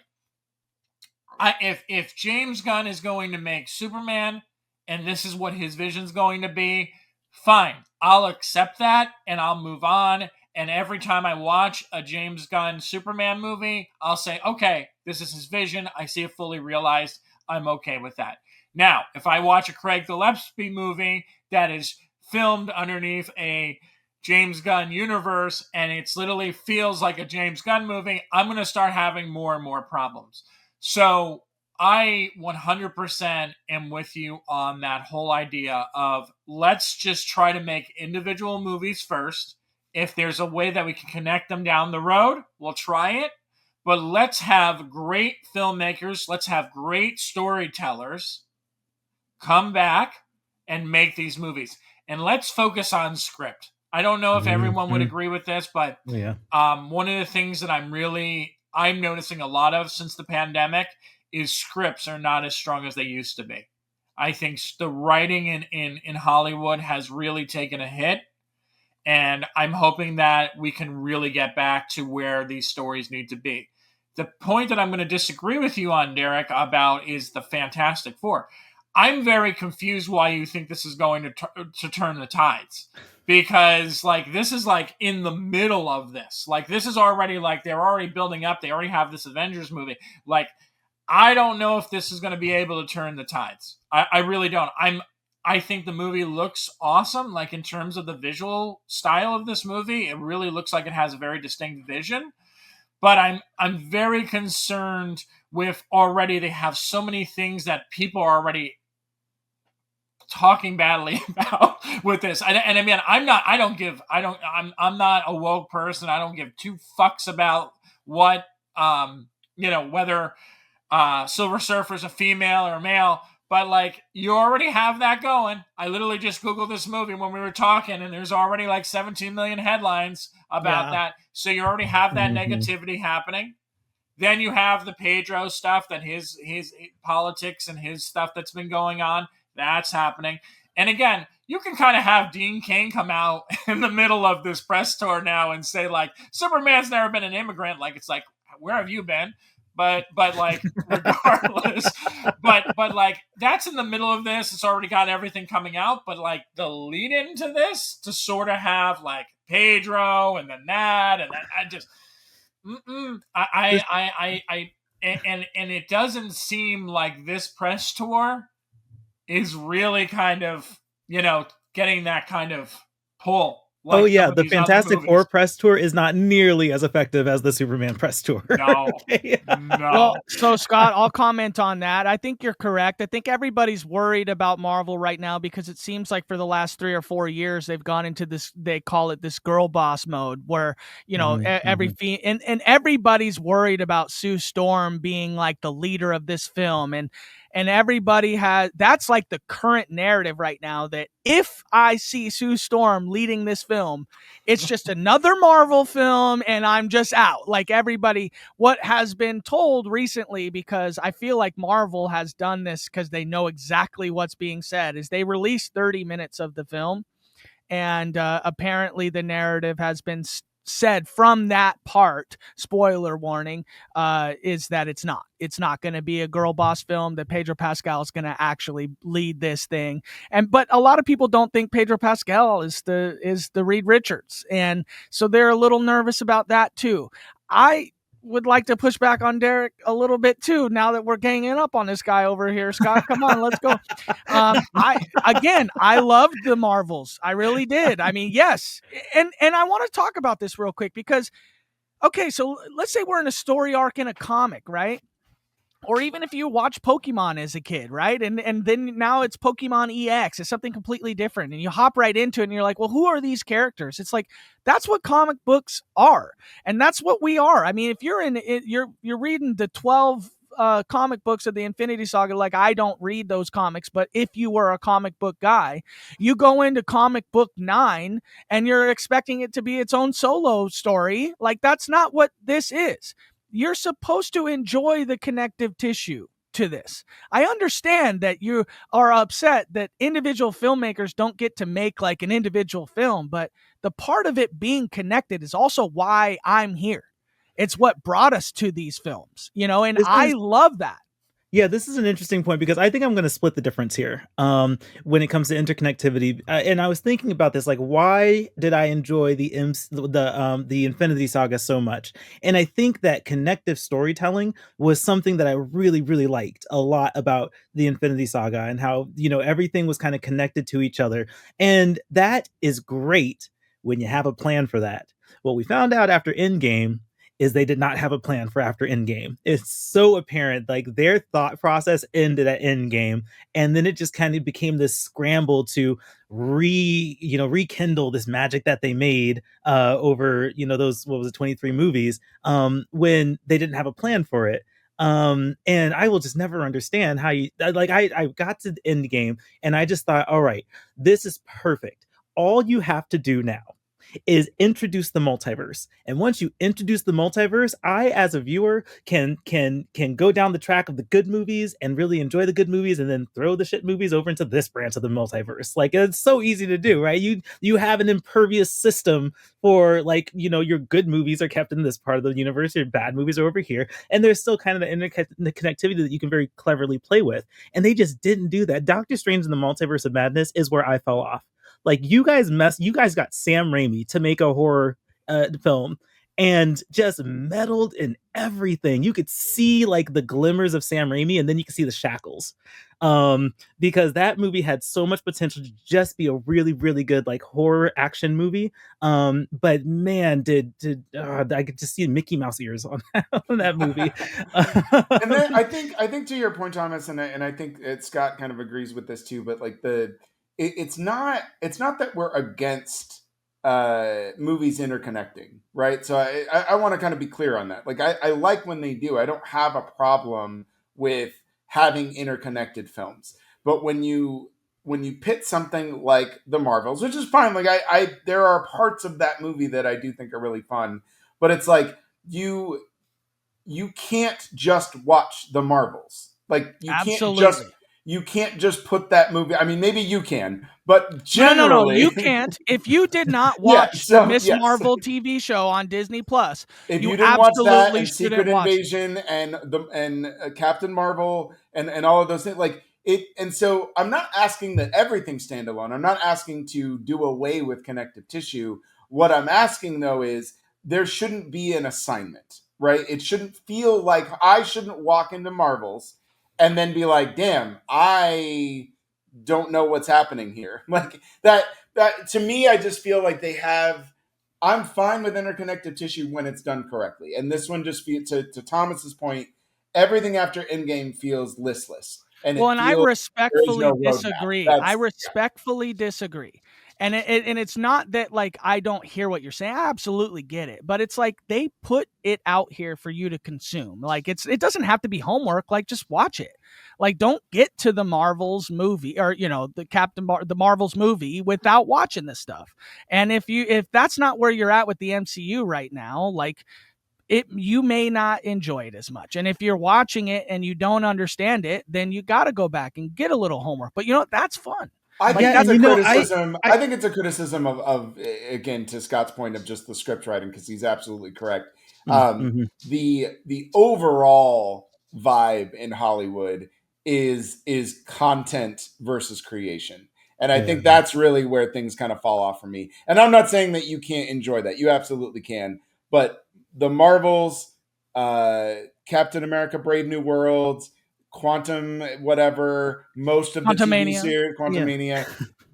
if James Gunn is going to make Superman and this is what his vision's going to be, fine. I'll accept that and I'll move on. And every time I watch a James Gunn Superman movie, I'll say, okay, this is his vision. I see it fully realized. I'm okay with that. Now, if I watch a Craig Gillespie movie that is filmed underneath a James Gunn universe and it's literally feels like a James Gunn movie, I'm going to start having more and more problems. So I 100% am with you on that whole idea of let's just try to make individual movies first. If there's a way that we can connect them down the road, we'll try it. But let's have great filmmakers, let's have great storytellers come back and make these movies. And let's focus on script. I don't know if everyone would agree with this, but one of the things that I'm noticing a lot of since the pandemic is scripts are not as strong as they used to be. I think the writing in Hollywood has really taken a hit. And I'm hoping that we can really get back to where these stories need to be. The point that I'm going to disagree with you on, Derek, about is the Fantastic Four. I'm very confused why you think this is going to turn the tides. Because, like, this is, like, in the middle of this. Like, this is already, like, they're already building up. They already have this Avengers movie. Like, I don't know if this is going to be able to turn the tides. I really don't. I think the movie looks awesome. Like, in terms of the visual style of this movie, it really looks like it has a very distinct vision. But I'm very concerned with already they have so many things that people are already talking badly about with this. And I mean, I'm not a woke person. I don't give two fucks about what, whether Silver Surfer's a female or a male. But, like, you already have that going. I literally just Googled this movie when we were talking, and there's already, like, 17 million headlines about that. So you already have that negativity happening. Then you have the Pedro stuff, that his politics and his stuff that's been going on. That's happening. And, again, you can kind of have Dean Cain come out in the middle of this press tour now and say, like, Superman's never been an immigrant. Like, it's like, where have you been? But like, regardless, but like, that's in the middle of this. It's already got everything coming out. But, like, the lead into this to sort of have, like, Pedro and then that and then I just, and it doesn't seem like this press tour is really kind of, getting that kind of pull. Like the Fantastic Four press tour is not nearly as effective as the Superman press tour. No. No. Well, so Scott, I'll comment on that. I think you're correct. I think everybody's worried about Marvel right now because it seems like for the last 3 or 4 years they've gone into this, they call it this girl boss mode where, and everybody's worried about Sue Storm being like the leader of this film, and everybody that's like the current narrative right now, that if I see Sue Storm leading this film, it's just another Marvel film and I'm just out. Like everybody, what has been told recently, because I feel like Marvel has done this because they know exactly what's being said, is they released 30 minutes of the film. And apparently the narrative has been said from that part, spoiler warning, is that it's not going to be a girl boss film, that Pedro Pascal is going to actually lead this thing. But a lot of people don't think Pedro Pascal is the Reed Richards, and so they're a little nervous about that too. I would like to push back on Derek a little bit too, now that we're ganging up on this guy over here. Scott, come on, let's go. I loved the Marvels. I really did. I mean, yes. And I want to talk about this real quick because, okay, so let's say we're in a story arc in a comic, right? Or even if you watch Pokemon as a kid, right? And then now it's Pokemon EX. It's something completely different. And you hop right into it and you're like, well, who are these characters? It's like, that's what comic books are. And that's what we are. I mean, if you're you're reading the 12 comic books of the Infinity Saga, like I don't read those comics, but if you were a comic book guy, you go into comic book 9 and you're expecting it to be its own solo story. Like that's not what this is. You're supposed to enjoy the connective tissue to this. I understand that you are upset that individual filmmakers don't get to make like an individual film, but the part of it being connected is also why I'm here. It's what brought us to these films, and I love that. Yeah, this is an interesting point because I think I'm going to split the difference here when it comes to interconnectivity. And I was thinking about this, like, why did I enjoy the Infinity Saga so much? And I think that connective storytelling was something that I really, really liked a lot about the Infinity Saga, and how, everything was kind of connected to each other. And that is great when you have a plan for that. What we found out after Endgame is they did not have a plan for after Endgame. It's so apparent, like their thought process ended at Endgame, and then it just kind of became this scramble to rekindle this magic that they made over, those, what was it, 23 movies, when they didn't have a plan for it. And I will just never understand how I got to the Endgame and I just thought, all right, this is perfect. All you have to do now is introduce the multiverse. And once you introduce the multiverse, I, as a viewer, can go down the track of the good movies and really enjoy the good movies, and then throw the shit movies over into this branch of the multiverse. Like, it's so easy to do, right? You have an impervious system for, like, your good movies are kept in this part of the universe, your bad movies are over here, and there's still kind of the connectivity that you can very cleverly play with. And they just didn't do that. Doctor Strange in the Multiverse of Madness is where I fell off. Like, you guys got Sam Raimi to make a horror film and just meddled in everything. You could see like the glimmers of Sam Raimi, and then you could see the shackles. Because that movie had so much potential to just be a really, really good like horror action movie. But man, I could just see Mickey Mouse ears on that movie. And then I think to your point, Thomas, and I think Scott kind of agrees with this too. But like it's not that we're against movies interconnecting, right? So I want to kind of be clear on that. Like, I like when they do. I don't have a problem with having interconnected films. But when you pit something like the Marvels, which is fine, like I there are parts of that movie that I do think are really fun, but it's like you can't just watch the Marvels. Like, you can't just put that movie. I mean, maybe you can, but generally, no, you can't. If you did not watch the Miss Marvel TV show on Disney Plus, if you didn't watch that and shouldn't Secret watch Invasion and Captain Marvel and all of those things, like it. And so I'm not asking that everything stand alone. I'm not asking to do away with connective tissue. What I'm asking though is there shouldn't be an assignment, right? It shouldn't feel like I shouldn't walk into Marvel's and then be like, damn, I don't know what's happening here. Like that to me, I just feel like I'm fine with interconnected tissue when it's done correctly. And this one just feels, to Thomas's point, everything after Endgame feels listless. And I respectfully disagree. I respectfully disagree. And it's not that like I don't hear what you're saying. I absolutely get it. But it's like they put it out here for you to consume. Like it doesn't have to be homework. Like, just watch it. Like, don't get to the Marvels movie or the Marvels movie without watching this stuff. And if that's not where you're at with the MCU right now, like you may not enjoy it as much. And if you're watching it and you don't understand it, then you got to go back and get a little homework. But that's fun. I think that's a criticism. I think it's a criticism of again, to Scott's point of just the script writing, because he's absolutely correct. The overall vibe in Hollywood is content versus creation. And I think that's really where things kind of fall off for me. And I'm not saying that you can't enjoy that. You absolutely can. But the Marvels, Captain America, Brave New Worlds, Quantum, whatever, most of the TV series, Quantumania,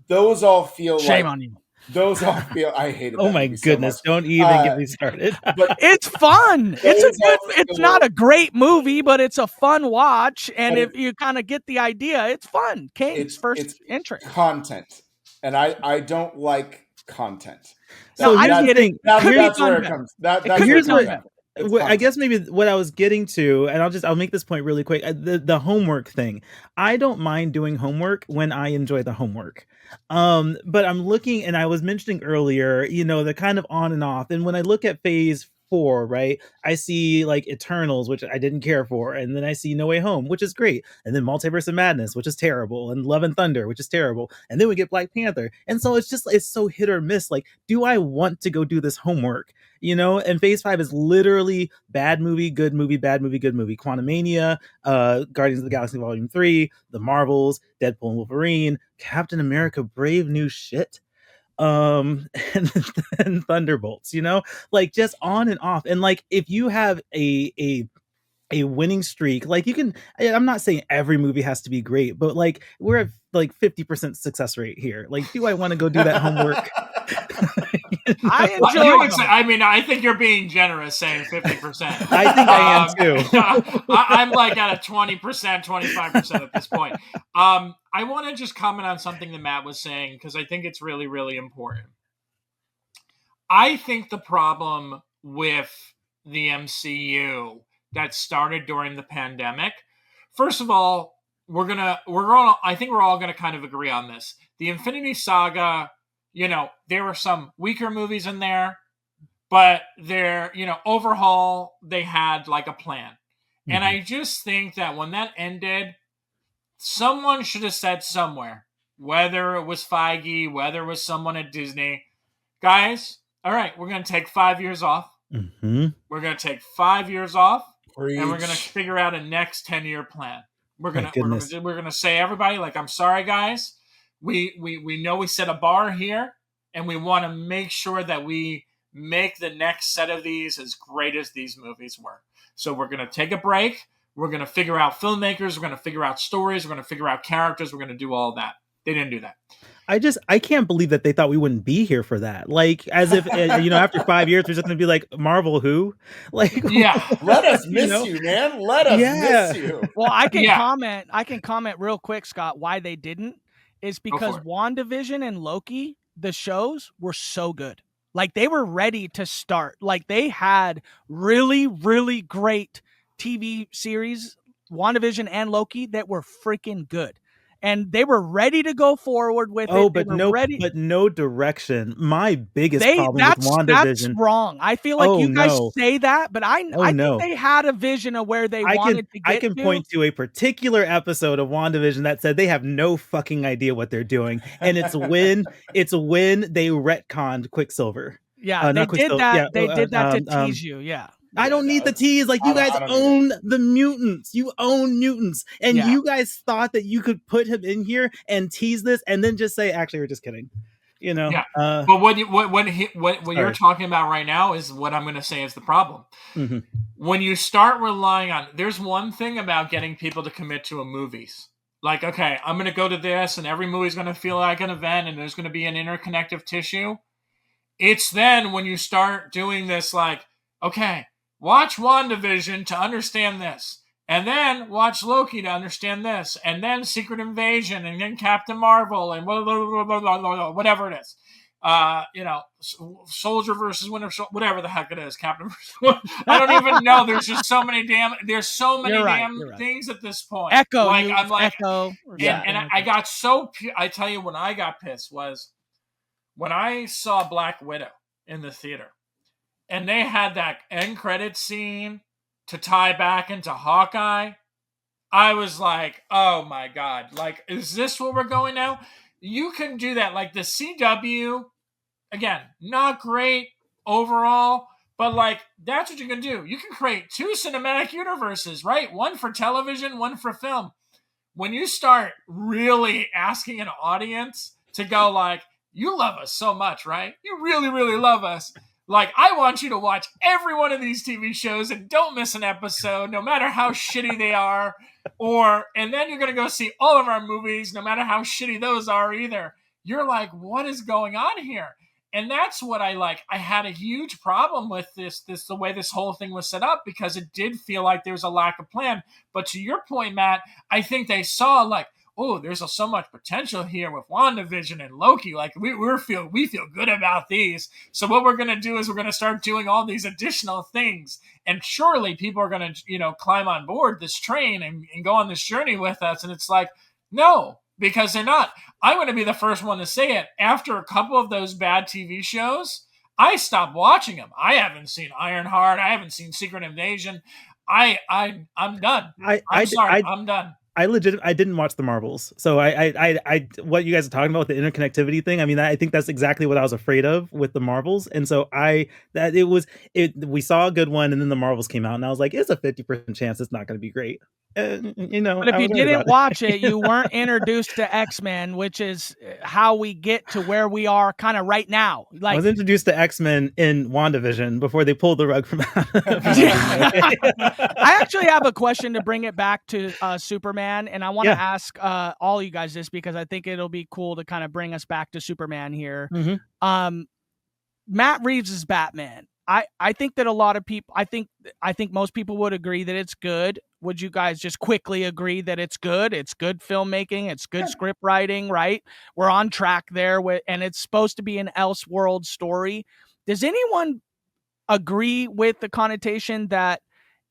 those all feel shame on you. Those all feel. I hated. Oh my goodness! Don't even get me started. But it's fun. It's not a great movie, but it's a fun watch. And if you kind of get the idea, it's fun. Kane's first entry. Content, and I don't like content. So I get it. That's where it comes. Here's where. I guess maybe what I was getting to, and I'll make this point really quick. The homework thing. I don't mind doing homework when I enjoy the homework. But I'm looking, and I was mentioning earlier, the kind of on and off. And when I look at phase 4, right? I see like Eternals, which I didn't care for, and then I see No Way Home, which is great, and then Multiverse of Madness, which is terrible, and Love and Thunder, which is terrible, and then we get Black Panther. And so it's so hit or miss. Like, do I want to go do this homework? And Phase 5 is literally bad movie, good movie, bad movie, good movie. Quantumania, Guardians of the Galaxy Volume 3, The Marvels, Deadpool and Wolverine, Captain America Brave New Shit, and, and Thunderbolts, like just on and off. And like, if you have a winning streak, like, you can, I'm not saying every movie has to be great, but like, we're at like 50% success rate here. Like, do I want to go do that homework? I enjoy them. I think you're being generous saying 50%. I think I am too. I'm like at a 20%, 25% at this point. I want to just comment on something that Matt was saying, because I think it's really, really important. I think the problem with the MCU that started during the pandemic, first of all, I think we're all gonna kind of agree on this. The Infinity Saga, there were some weaker movies in there, but they're, overhaul, they had like a plan. Mm-hmm. And I just think that when that ended, someone should have said somewhere, whether it was Feige, whether it was someone at Disney, guys, all right, we're going to take 5 years off. Mm-hmm. We're going to take 5 years off. Preach. And we're going to figure out a next 10-year plan. We're going to say, everybody, like, I'm sorry, guys. We know we set a bar here, and we want to make sure that we make the next set of these as great as these movies were. So we're going to take a break. We're going to figure out filmmakers. We're going to figure out stories. We're going to figure out characters. We're going to do all that. They didn't do that. I can't believe that they thought we wouldn't be here for that. Like, as if, after 5 years, we're just going to be like, Marvel who? Like, yeah. Let us miss you, man. Let us miss you. Well, I can comment real quick, Scott, why they didn't is because WandaVision and Loki, the shows, were so good. Like, they were ready to start. Like, they had really, really great TV series, WandaVision and Loki, that were freaking good. And they were ready to go forward with it. But no direction. My biggest problem with WandaVision. That's wrong. I feel like you guys say that, but I think they had a vision of where they wanted to get I can point to a particular episode of WandaVision that said they have no fucking idea what they're doing, and it's when they retconned Quicksilver. Yeah, they did that. Yeah, they did that to tease you. Yeah. I don't need the tease. Like, you guys own the mutants. You own mutants. And you guys thought that you could put him in here and tease this and then just say, actually, we're just kidding. Yeah. But what you're talking about right now is what I'm going to say is the problem. Mm-hmm. When you start relying on, there's one thing about getting people to commit to a movies. Like, okay, I'm going to go to this and every movie's going to feel like an event and there's going to be an interconnective tissue. It's then when you start doing this, like, okay, watch WandaVision to understand this, and then watch Loki to understand this, and then Secret Invasion, and then Captain Marvel, and whatever it is. Soldier versus Winter Soldier, whatever the heck it is, Captain. I don't even know. There's just so many things at this point. Echo. And I got so. I tell you, when I got pissed was when I saw Black Widow in the theater. And they had that end credit scene to tie back into Hawkeye. I was like, oh my God. Like, is this where we're going now? You can do that. Like, the CW, again, not great overall, but like, that's what you can do. You can create 2 cinematic universes, right? One for television, one for film. When you start really asking an audience to go like, you love us so much, right? You really, really love us. Like, I want you to watch every one of these TV shows and don't miss an episode, no matter how shitty they are. And then you're going to go see all of our movies, no matter how shitty those are either. You're like, what is going on here? And that's what I like. I had a huge problem with this, the way this whole thing was set up, because it did feel like there was a lack of plan. But to your point, Matt, I think they saw like, oh, there's so much potential here with WandaVision and Loki. Like, we feel good about these. So what we're going to do is we're going to start doing all these additional things. And surely people are going to, climb on board this train and go on this journey with us. And it's like, no, because they're not. I'm going to be the first one to say it. After a couple of those bad TV shows, I stopped watching them. I haven't seen Ironheart. I haven't seen Secret Invasion. I'm done. I'm sorry. I'm done. I didn't watch the Marvels, so I what you guys are talking about with the interconnectivity thing. I mean, I think that's exactly what I was afraid of with the Marvels, and so we saw a good one, and then the Marvels came out, and I was like, it's a 50% chance it's not going to be great. You know, but if I you was right didn't about watch it, you weren't introduced to X-Men, which is how we get to where we are kind of right now. I Like, was introduced to X-Men in WandaVision before they pulled the rug from. I actually have a question to bring it back to Superman, and I want to Yeah. ask all you guys this because I think it'll be cool to kind of bring us back to Superman here. Mhm. Matt Reeves' Batman. I think that a lot of people, I think most people would agree that it's good. Would you guys just quickly agree that it's good? It's good filmmaking. It's good script writing, right? We're on track there and it's supposed to be an Elseworld story. Does anyone agree with the connotation that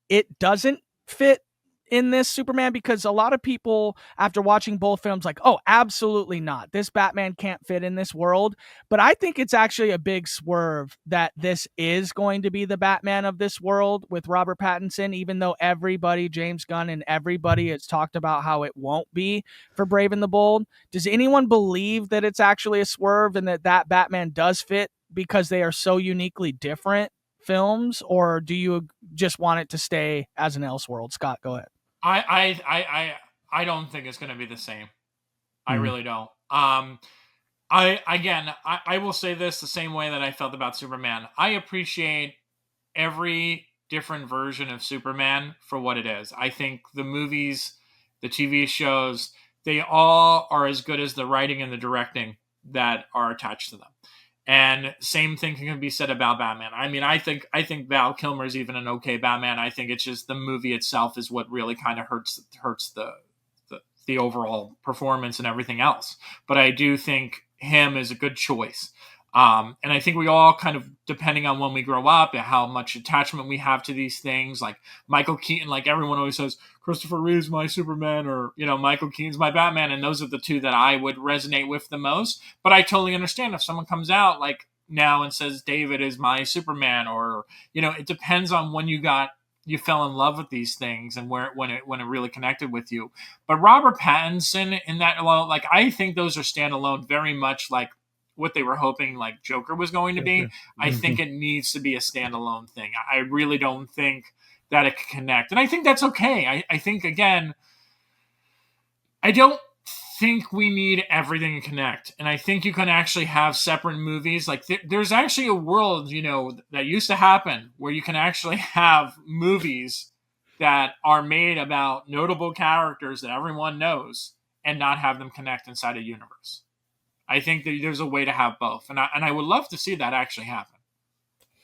it doesn't fit in this Superman? Because a lot of people, after watching both films, like, oh, absolutely not. This Batman can't fit in this world. But I think it's actually a big swerve that this is going to be the Batman of this world with Robert Pattinson, even though everybody, James Gunn and everybody, has talked about how it won't be for Brave and the Bold. Does anyone believe that it's actually a swerve and that Batman does fit because they are so uniquely different films, or do you just want it to stay as an Elseworld? Scott, go ahead. I don't think it's going to be the same. I really don't. I will say this the same way that I felt about Superman. I appreciate every different version of Superman for what it is. I think the movies, the TV shows, they all are as good as the writing and the directing that are attached to them. And same thing can be said about Batman. I mean, I think Val Kilmer's even an okay Batman. I think it's just the movie itself is what really kind of hurts the overall performance and everything else. But I do think him is a good choice. And I think we all kind of, depending on when we grow up and how much attachment we have to these things, like Michael Keaton, like everyone always says, Christopher Reeve's my Superman, or, Michael Keaton's my Batman. And those are the two that I would resonate with the most. But I totally understand if someone comes out like now and says David is my Superman, or, it depends on when you fell in love with these things and when it really connected with you. But Robert Pattinson in that alone, like, I think those are standalone, very much like what they were hoping like Joker was going to be. I think it needs to be a standalone thing. I really don't think that it can connect. And I think that's okay. I think, again, I don't think we need everything to connect. And I think you can actually have separate movies. Like there's actually a world, that used to happen where you can actually have movies that are made about notable characters that everyone knows and not have them connect inside a universe. I think that there's a way to have both. And I would love to see that actually happen.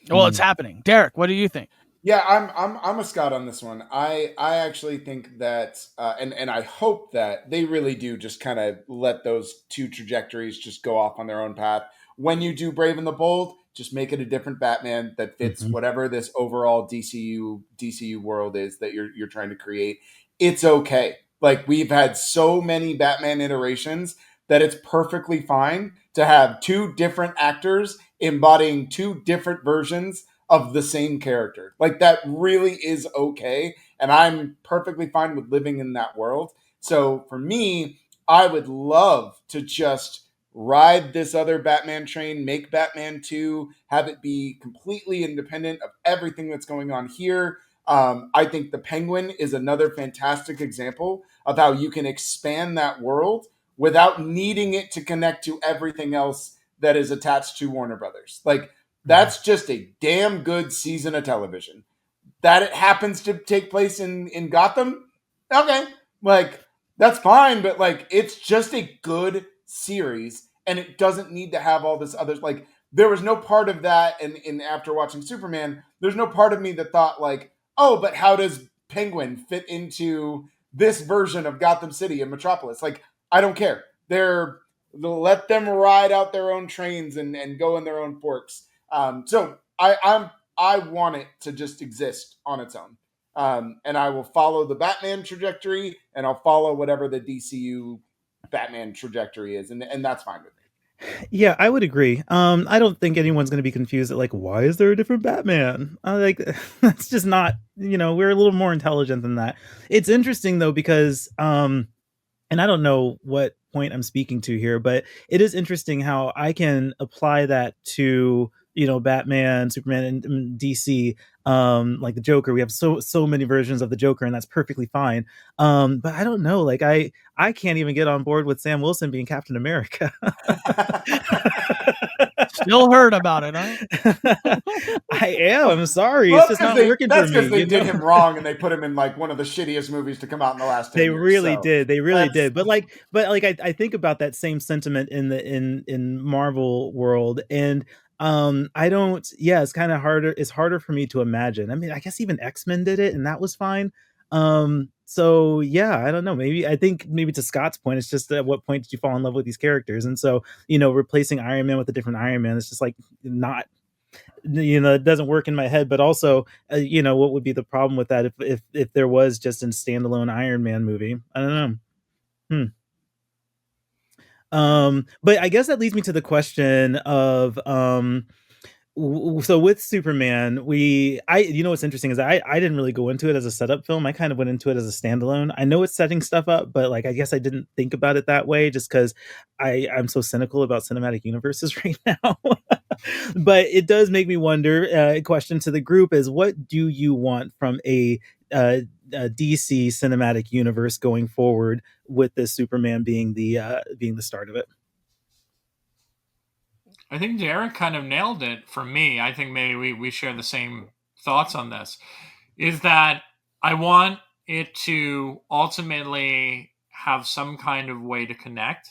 Well, it's happening. Derek, what do you think? Yeah, I'm a Scott on this one. I actually think that, and I hope that they really do just kind of let those two trajectories just go off on their own path. When you do Brave and the Bold, just make it a different Batman that fits whatever this overall DCU world is that you're trying to create. It's okay. Like, we've had so many Batman iterations that it's perfectly fine to have two different actors embodying two different versions of the same character. Like, that really is okay. And I'm perfectly fine with living in that world. So for me, I would love to just ride this other Batman train, make Batman 2, have it be completely independent of everything that's going on here. I think the Penguin is another fantastic example of how you can expand that world without needing it to connect to everything else that is attached to Warner Brothers. Like, that's just a damn good season of television. That it happens to take place in Gotham, okay, like, that's fine, but like, it's just a good series, and it doesn't need to have all this other, like, there was no part of that in after watching Superman, there's no part of me that thought like, oh, but how does Penguin fit into this version of Gotham City and Metropolis? Like, I don't care. Let them ride out their own trains and go in their own forks. So I want it to just exist on its own. And I will follow the Batman trajectory, and I'll follow whatever the DCU Batman trajectory is. And that's fine with me. Yeah, I would agree. I don't think anyone's going to be confused at like, why is there a different Batman? Like, that's just not. We're a little more intelligent than that. It's interesting though because, and I don't know what point I'm speaking to here, but it is interesting how I can apply that to Batman, Superman, and DC. Like the Joker, we have so many versions of the Joker, and that's perfectly fine. But I don't know, like I can't even get on board with Sam Wilson being Captain America. Still heard about it, huh? I am. I'm sorry. Well, It's just not working for that's me. because they did him wrong and they put him in like one of the shittiest movies to come out in the last 10 They years. really So did. They really that's- did. But I think about that same sentiment in Marvel world, and I don't. Yeah, it's kind of harder. It's harder for me to imagine. I mean, I guess even X-Men did it, and that was fine. So yeah, I don't know. I think maybe to Scott's point, it's just at what point did you fall in love with these characters? And so replacing Iron Man with a different Iron Man is just like not. It doesn't work in my head. But also, what would be the problem with that if there was just a standalone Iron Man movie? I don't know. But I guess that leads me to the question of so with Superman, what's interesting is I didn't really go into it as a setup film. I kind of went into it as a standalone. I know it's setting stuff up, but like I guess I didn't think about it that way just because I'm so cynical about cinematic universes right now. But it does make me wonder. A question to the group is, what do you want from a DC cinematic universe going forward, with this Superman being the start of it? I think Derek kind of nailed it for me. I think maybe we share the same thoughts on this. Is that I want it to ultimately have some kind of way to connect,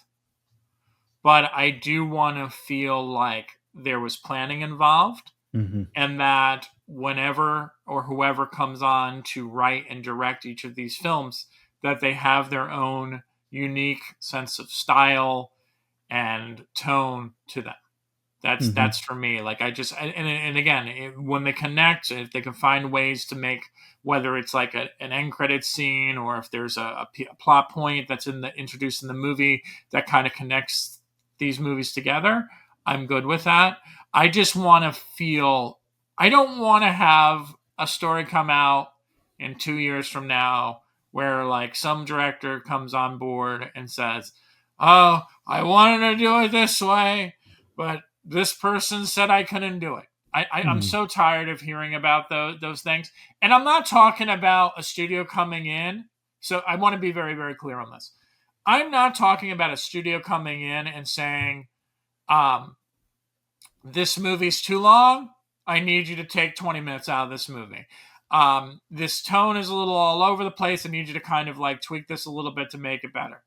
but I do want to feel like there was planning involved, Mm-hmm. and that whenever or whoever comes on to write and direct each of these films, that they have their own unique sense of style and tone to them. That's for me. Like I just and again, when they connect, if they can find ways to make, whether it's like an end credit scene, or if there's a plot point that's introduced in the movie that kind of connects these movies together, I'm good with that. I just want to feel. I don't want to have a story come out in 2 years from now where like some director comes on board and says, "Oh, I wanted to do it this way, but this person said I couldn't do it." I'm Mm-hmm. so tired of hearing about those things. And I'm not talking about a studio coming in. So I want to be very, very clear on this. I'm not talking about a studio coming in and saying, um, this movie's too long. I need you to take 20 minutes out of this movie. This tone is a little all over the place. I need you to kind of like tweak this a little bit to make it better.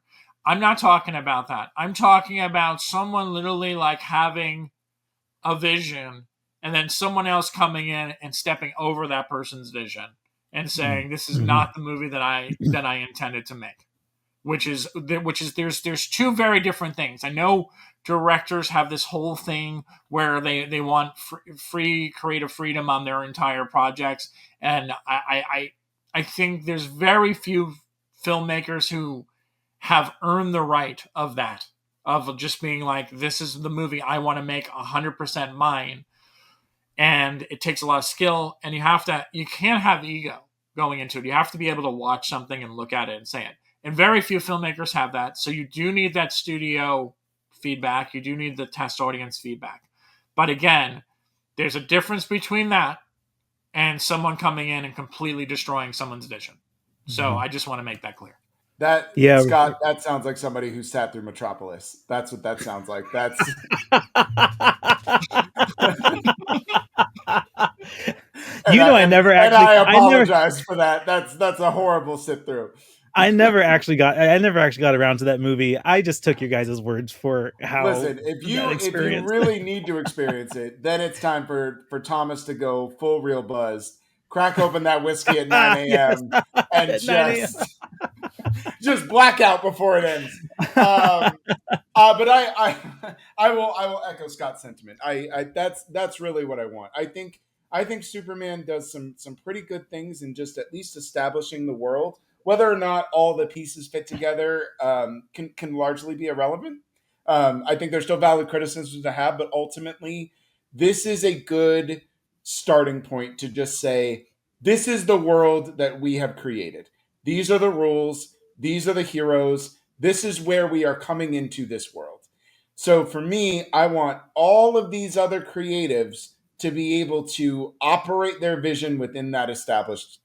I'm not talking about that. I'm talking about someone literally like having a vision and then someone else coming in and stepping over that person's vision and saying, this is Mm-hmm. not the movie that I intended to make. Which is there's two very different things. I know directors have this whole thing where they want free creative freedom on their entire projects, and I think there's very few filmmakers who have earned the right of that, of just being like, this is the movie I want to make 100% mine. And it takes a lot of skill, and you can't have ego going into it. You have to be able to watch something and look at it and say it. And very few filmmakers have that. So you do need that studio feedback. You do need the test audience feedback. But again, there's a difference between that and someone coming in and completely destroying someone's vision. So I just want to make that clear. Yeah. Scott, that sounds like somebody who sat through Metropolis. That's what that sounds like. That's I never actually. And I apologize for that. That's a horrible sit through. I never actually got around to that movie. I just took your guys' words for how. Listen, if you really need to experience it, then it's time for Thomas to go full real buzz, crack open that whiskey at 9 a.m. and just blackout before it ends. But I will echo Scott's sentiment. That's really what I want. I think Superman does some pretty good things in just at least establishing the world. Whether or not all the pieces fit together can largely be irrelevant. I think there's still valid criticisms to have, but ultimately, this is a good starting point to just say, this is the world that we have created. These are the rules. These are the heroes. This is where we are coming into this world. So for me, I want all of these other creatives to be able to operate their vision within that established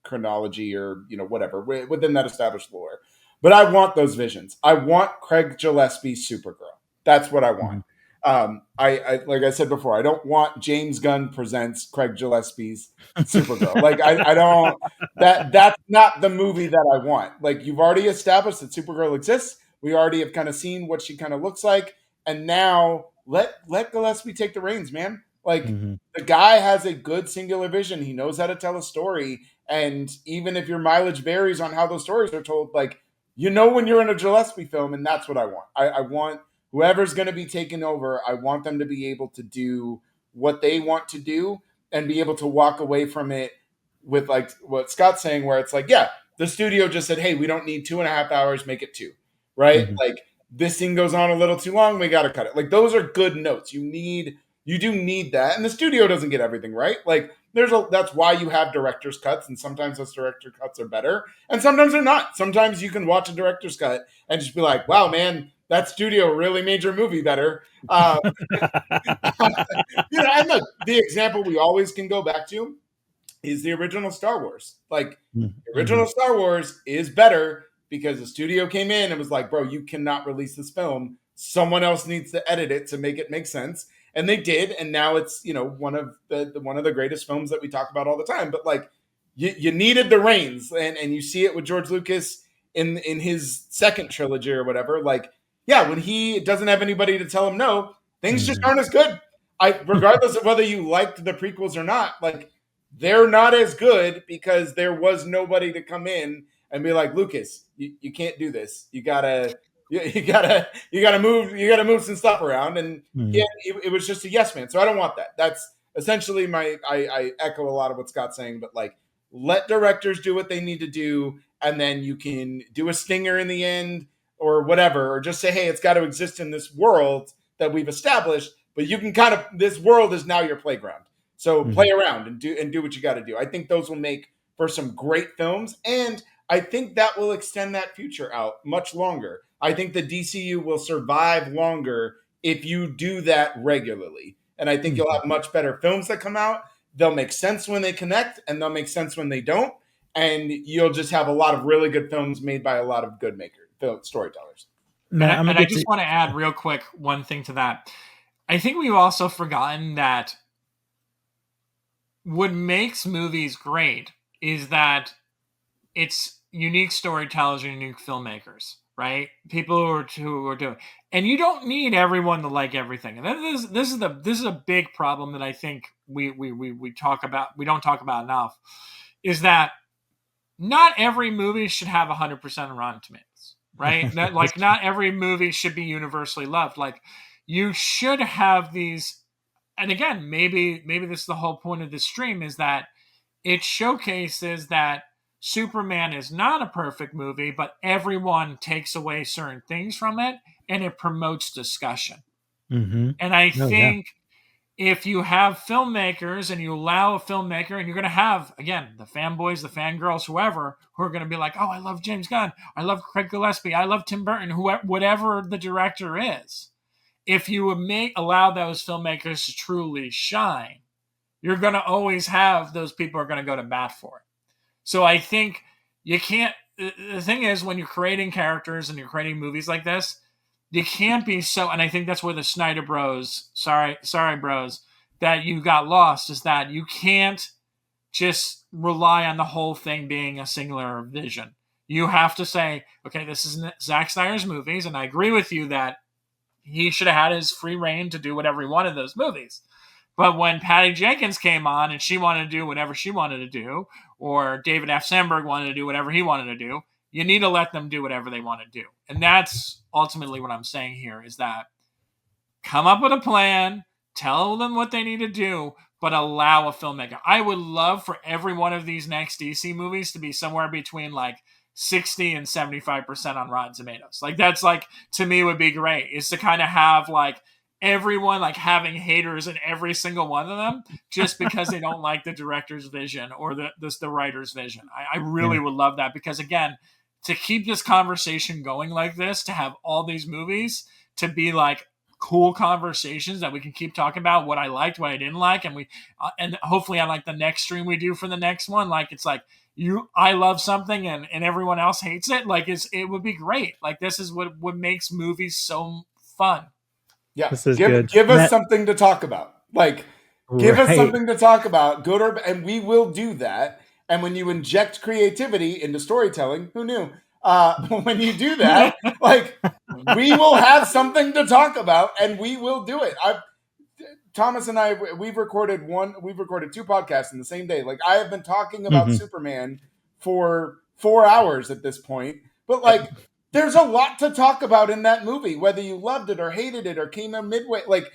chronology, or whatever, within that established lore. But I want those visions. I want Craig Gillespie's Supergirl. That's what I want. I like I said before, I don't want James Gunn presents Craig Gillespie's Supergirl. Like I don't. That's not the movie that I want. Like, you've already established that Supergirl exists. We already have kind of seen what she kind of looks like, and now let Gillespie take the reins, man. Like, the guy has a good singular vision. He knows how to tell a story, and even if your mileage varies on how those stories are told, like, when you're in a Gillespie film, and that's what I want. I want whoever's going to be taking over, I want them to be able to do what they want to do and be able to walk away from it with, like what Scott's saying, where it's like, yeah, the studio just said, hey, we don't need 2.5 hours, make it 2, right? Like, this scene goes on a little too long, we got to cut it. Like, those are good notes. You do need that. And the studio doesn't get everything right. Like, that's why you have director's cuts, and sometimes those director cuts are better, and sometimes they're not. Sometimes you can watch a director's cut and just be like, wow, man, that studio really made your movie better. And look, the example we always can go back to is the original Star Wars. Like, the original Star Wars is better because the studio came in and was like, bro, you cannot release this film. Someone else needs to edit it to make it make sense. And they did, and now it's one of the greatest films that we talk about all the time. But like, you needed the reins, and you see it with George Lucas in his second trilogy or whatever. Like, yeah, when he doesn't have anybody to tell him no, things just aren't as good. Regardless of whether you liked the prequels or not, like, they're not as good because there was nobody to come in and be like, Lucas, you can't do this. You gotta move some stuff around, and it was just a yes man. So I don't want that. That's essentially I echo a lot of what Scott's saying, but like, let directors do what they need to do, and then you can do a stinger in the end or whatever, or just say, hey, it's got to exist in this world that we've established, but you can this world is now your playground. So play around and do what you got to do. I think those will make for some great films, and I think that will extend that future out much longer. I think the DCU will survive longer if you do that regularly. And I think you'll have much better films that come out. They'll make sense when they connect, and they'll make sense when they don't. And you'll just have a lot of really good films made by a lot of good storytellers. And I just want to add real quick one thing to that. I think we've also forgotten that what makes movies great is that it's unique storytellers and unique filmmakers, right? People who are doing, and you don't need everyone to like everything. And this is a big problem that I think we don't talk about enough, is that not every movie should have 100% Rotten Tomatoes, right? Not every movie should be universally loved. Like, you should have these. And again, maybe this is the whole point of this stream, is that it showcases that Superman is not a perfect movie, but everyone takes away certain things from it, and it promotes discussion. And I think if you have filmmakers and you allow a filmmaker, and you're going to have, again, the fanboys, the fangirls, whoever, who are going to be like, oh, I love James Gunn, I love Craig Gillespie, I love Tim Burton, whatever the director is. If you allow those filmmakers to truly shine, you're going to always have those people who are going to go to bat for it. So I think you can't. The thing is, when you're creating characters and you're creating movies like this, you can't be so. And I think that's where the Snyder Bros, sorry bros, that you got lost, is that you can't just rely on the whole thing being a singular vision. You have to say, okay, this is Zack Snyder's movies, and I agree with you that he should have had his free reign to do whatever he wanted those movies. But when Patty Jenkins came on and she wanted to do whatever she wanted to do, or David F. Sandberg wanted to do whatever he wanted to do, you need to let them do whatever they want to do. And that's ultimately what I'm saying here, is that come up with a plan, tell them what they need to do, but allow a filmmaker. I would love for every one of these next DC movies to be somewhere between like 60 and 75% on Rotten Tomatoes. Like that's like, to me, would be great, is to kind of have like everyone like having haters in every single one of them just because they don't like the director's vision or the writer's vision. I really would love that, because again, to keep this conversation going like this, to have all these movies to be like cool conversations that we can keep talking about what I liked, what I didn't like, and we and hopefully on like the next stream we do for the next one, like it's like I love something and everyone else hates it. Like it would be great. Like this is what makes movies so fun. Yeah, this is give good. us something to talk about. Like, give us something to talk about. Good or and we will do that. And when you inject creativity into storytelling, who knew? When you do that, like we will have something to talk about, and we will do it. Thomas and I, we've recorded 2 podcasts in the same day. Like I have been talking about Superman for 4 hours at this point, but like. There's a lot to talk about in that movie, whether you loved it or hated it or came in midway. Like,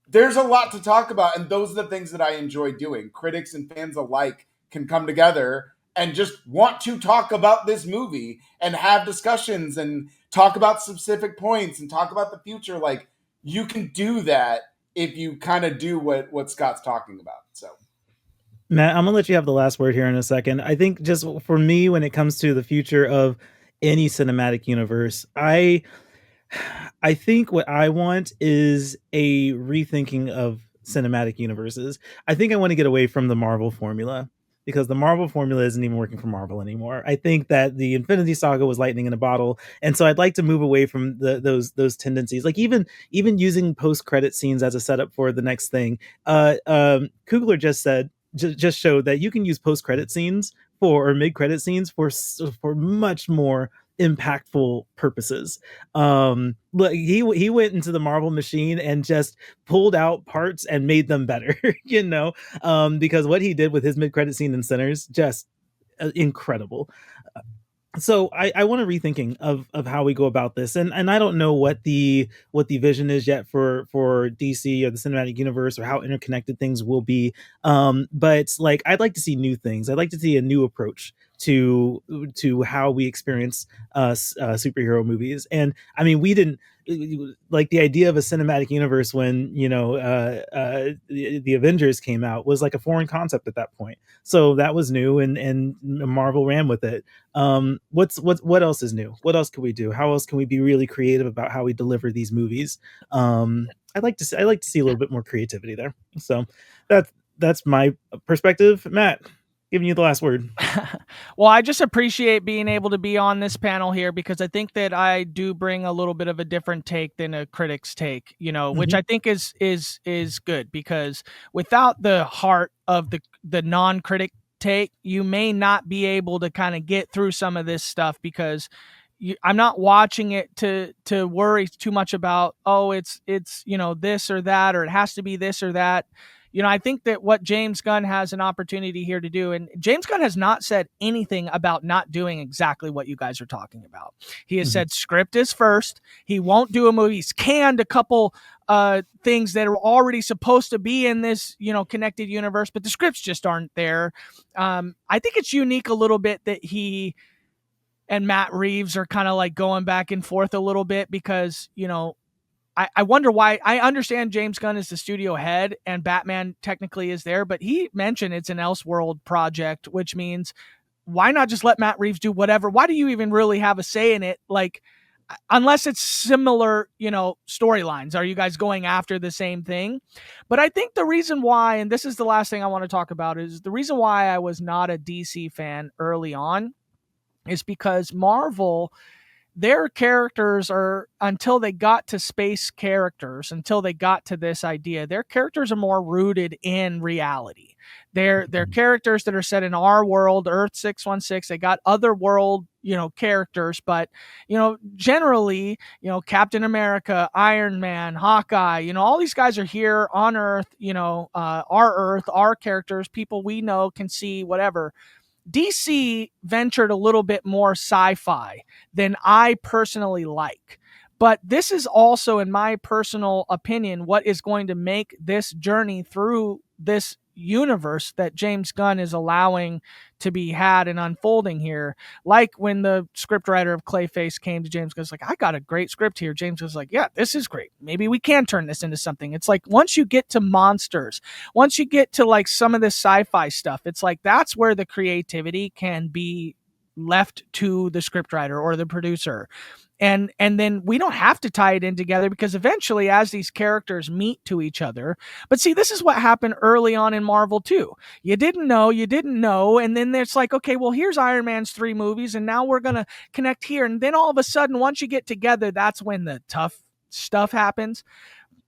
there's a lot to talk about, and those are the things that I enjoy doing. Critics and fans alike can come together and just want to talk about this movie and have discussions and talk about specific points and talk about the future. Like, you can do that if you kind of do what Scott's talking about. So, Matt, I'm gonna let you have the last word here in a second. I think just for me, when it comes to the future of any cinematic universe, I think what I want is a rethinking of cinematic universes. I think I want to get away from the Marvel formula, because the Marvel formula isn't even working for Marvel anymore. I think that the Infinity Saga was lightning in a bottle, and so I'd like to move away from those tendencies. Like even using post-credit scenes as a setup for the next thing. Kugler just showed that you can use post-credit scenes or mid-credit scenes for much more impactful purposes. He went into the Marvel machine and just pulled out parts and made them better, because what he did with his mid-credit scene in Sinners, just incredible. So I want a rethinking of how we go about this, and I don't know what the vision is yet for DC or the cinematic universe, or how interconnected things will be. But like I'd like to see new things. I'd like to see a new approach to how we experience superhero movies. And I mean, we didn't like the idea of a cinematic universe when the Avengers came out was like a foreign concept at that point. So that was new, and Marvel ran with it. What else is new? What else can we do? How else can we be really creative about how we deliver these movies? I'd like to see a little bit more creativity there. So that's my perspective. Matt, giving you the last word. Well, I just appreciate being able to be on this panel here, because I think that I do bring a little bit of a different take than a critic's take, which I think is good, because without the heart of the non-critic take, you may not be able to kind of get through some of this stuff, because I'm not watching it to worry too much about, it's this or that, or it has to be this or that. I think that what James Gunn has an opportunity here to do, and James Gunn has not said anything about not doing exactly what you guys are talking about. He has said script is first. He won't do a movie. He's canned a couple things that are already supposed to be in this, connected universe, but the scripts just aren't there. I think it's unique a little bit that he and Matt Reeves are kind of like going back and forth a little bit, because, I wonder why. I understand James Gunn is the studio head and Batman technically is there, but he mentioned it's an Elseworld project, which means why not just let Matt Reeves do whatever? Why do you even really have a say in it? Like, unless it's similar, storylines, are you guys going after the same thing? But I think the reason why, and this is the last thing I want to talk about, is the reason why I was not a DC fan early on is because Marvel, their characters are, until they got to space characters, until they got to this idea, their characters are more rooted in reality. They're characters that are set in our world, Earth 616. They got other world, characters, but, generally, Captain America, Iron Man, Hawkeye, all these guys are here on Earth, our Earth, our characters, people we know, can see, whatever. DC ventured a little bit more sci-fi than I personally like. But this is also, in my personal opinion, what is going to make this journey through this universe that James Gunn is allowing to be had and unfolding here. Like when the scriptwriter of Clayface came to James Gunn's like, I got a great script here. James was like, yeah, this is great. Maybe we can turn this into something. It's like once you get to monsters, once you get to like some of this sci-fi stuff, it's like that's where the creativity can be left to the scriptwriter or the producer. And then we don't have to tie it in together, because eventually as these characters meet to each other, but see, this is what happened early on in Marvel too. You didn't know. And then it's like, okay, well, here's Iron Man's 3 movies, and now we're going to connect here. And then all of a sudden, once you get together, that's when the tough stuff happens.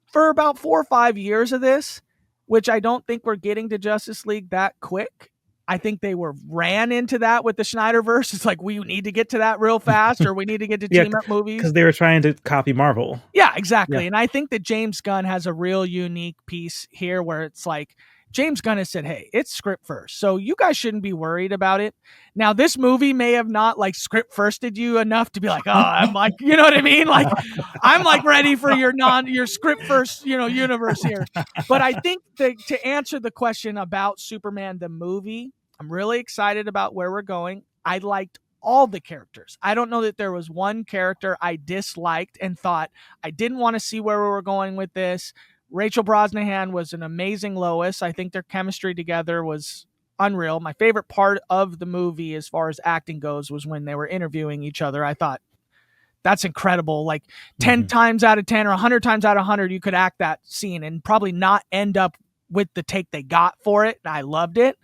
For about 4 or 5 years of this, which I don't think we're getting to Justice League that quick. I think they ran into that with the Snyderverse. It's like, we need to get to that real fast, or we need to get to team up movies. Because they were trying to copy Marvel. Yeah, exactly. Yeah. And I think that James Gunn has a real unique piece here where it's like, James Gunn has said, hey, it's script first, so you guys shouldn't be worried about it. Now, this movie may have not like script firsted you enough to be like, oh, I'm like, you know what I mean? Like, I'm like ready for your script first, universe here. But I think that to answer the question about Superman, the movie, I'm really excited about where we're going. I liked all the characters. I don't know that there was one character I disliked and thought I didn't want to see where we were going with this. Rachel Brosnahan was an amazing Lois. I think their chemistry together was unreal. My favorite part of the movie as far as acting goes was when they were interviewing each other. I thought that's incredible. Like 10 times out of 10 or 100 times out of 100, you could act that scene and probably not end up with the take they got for it. And I loved it.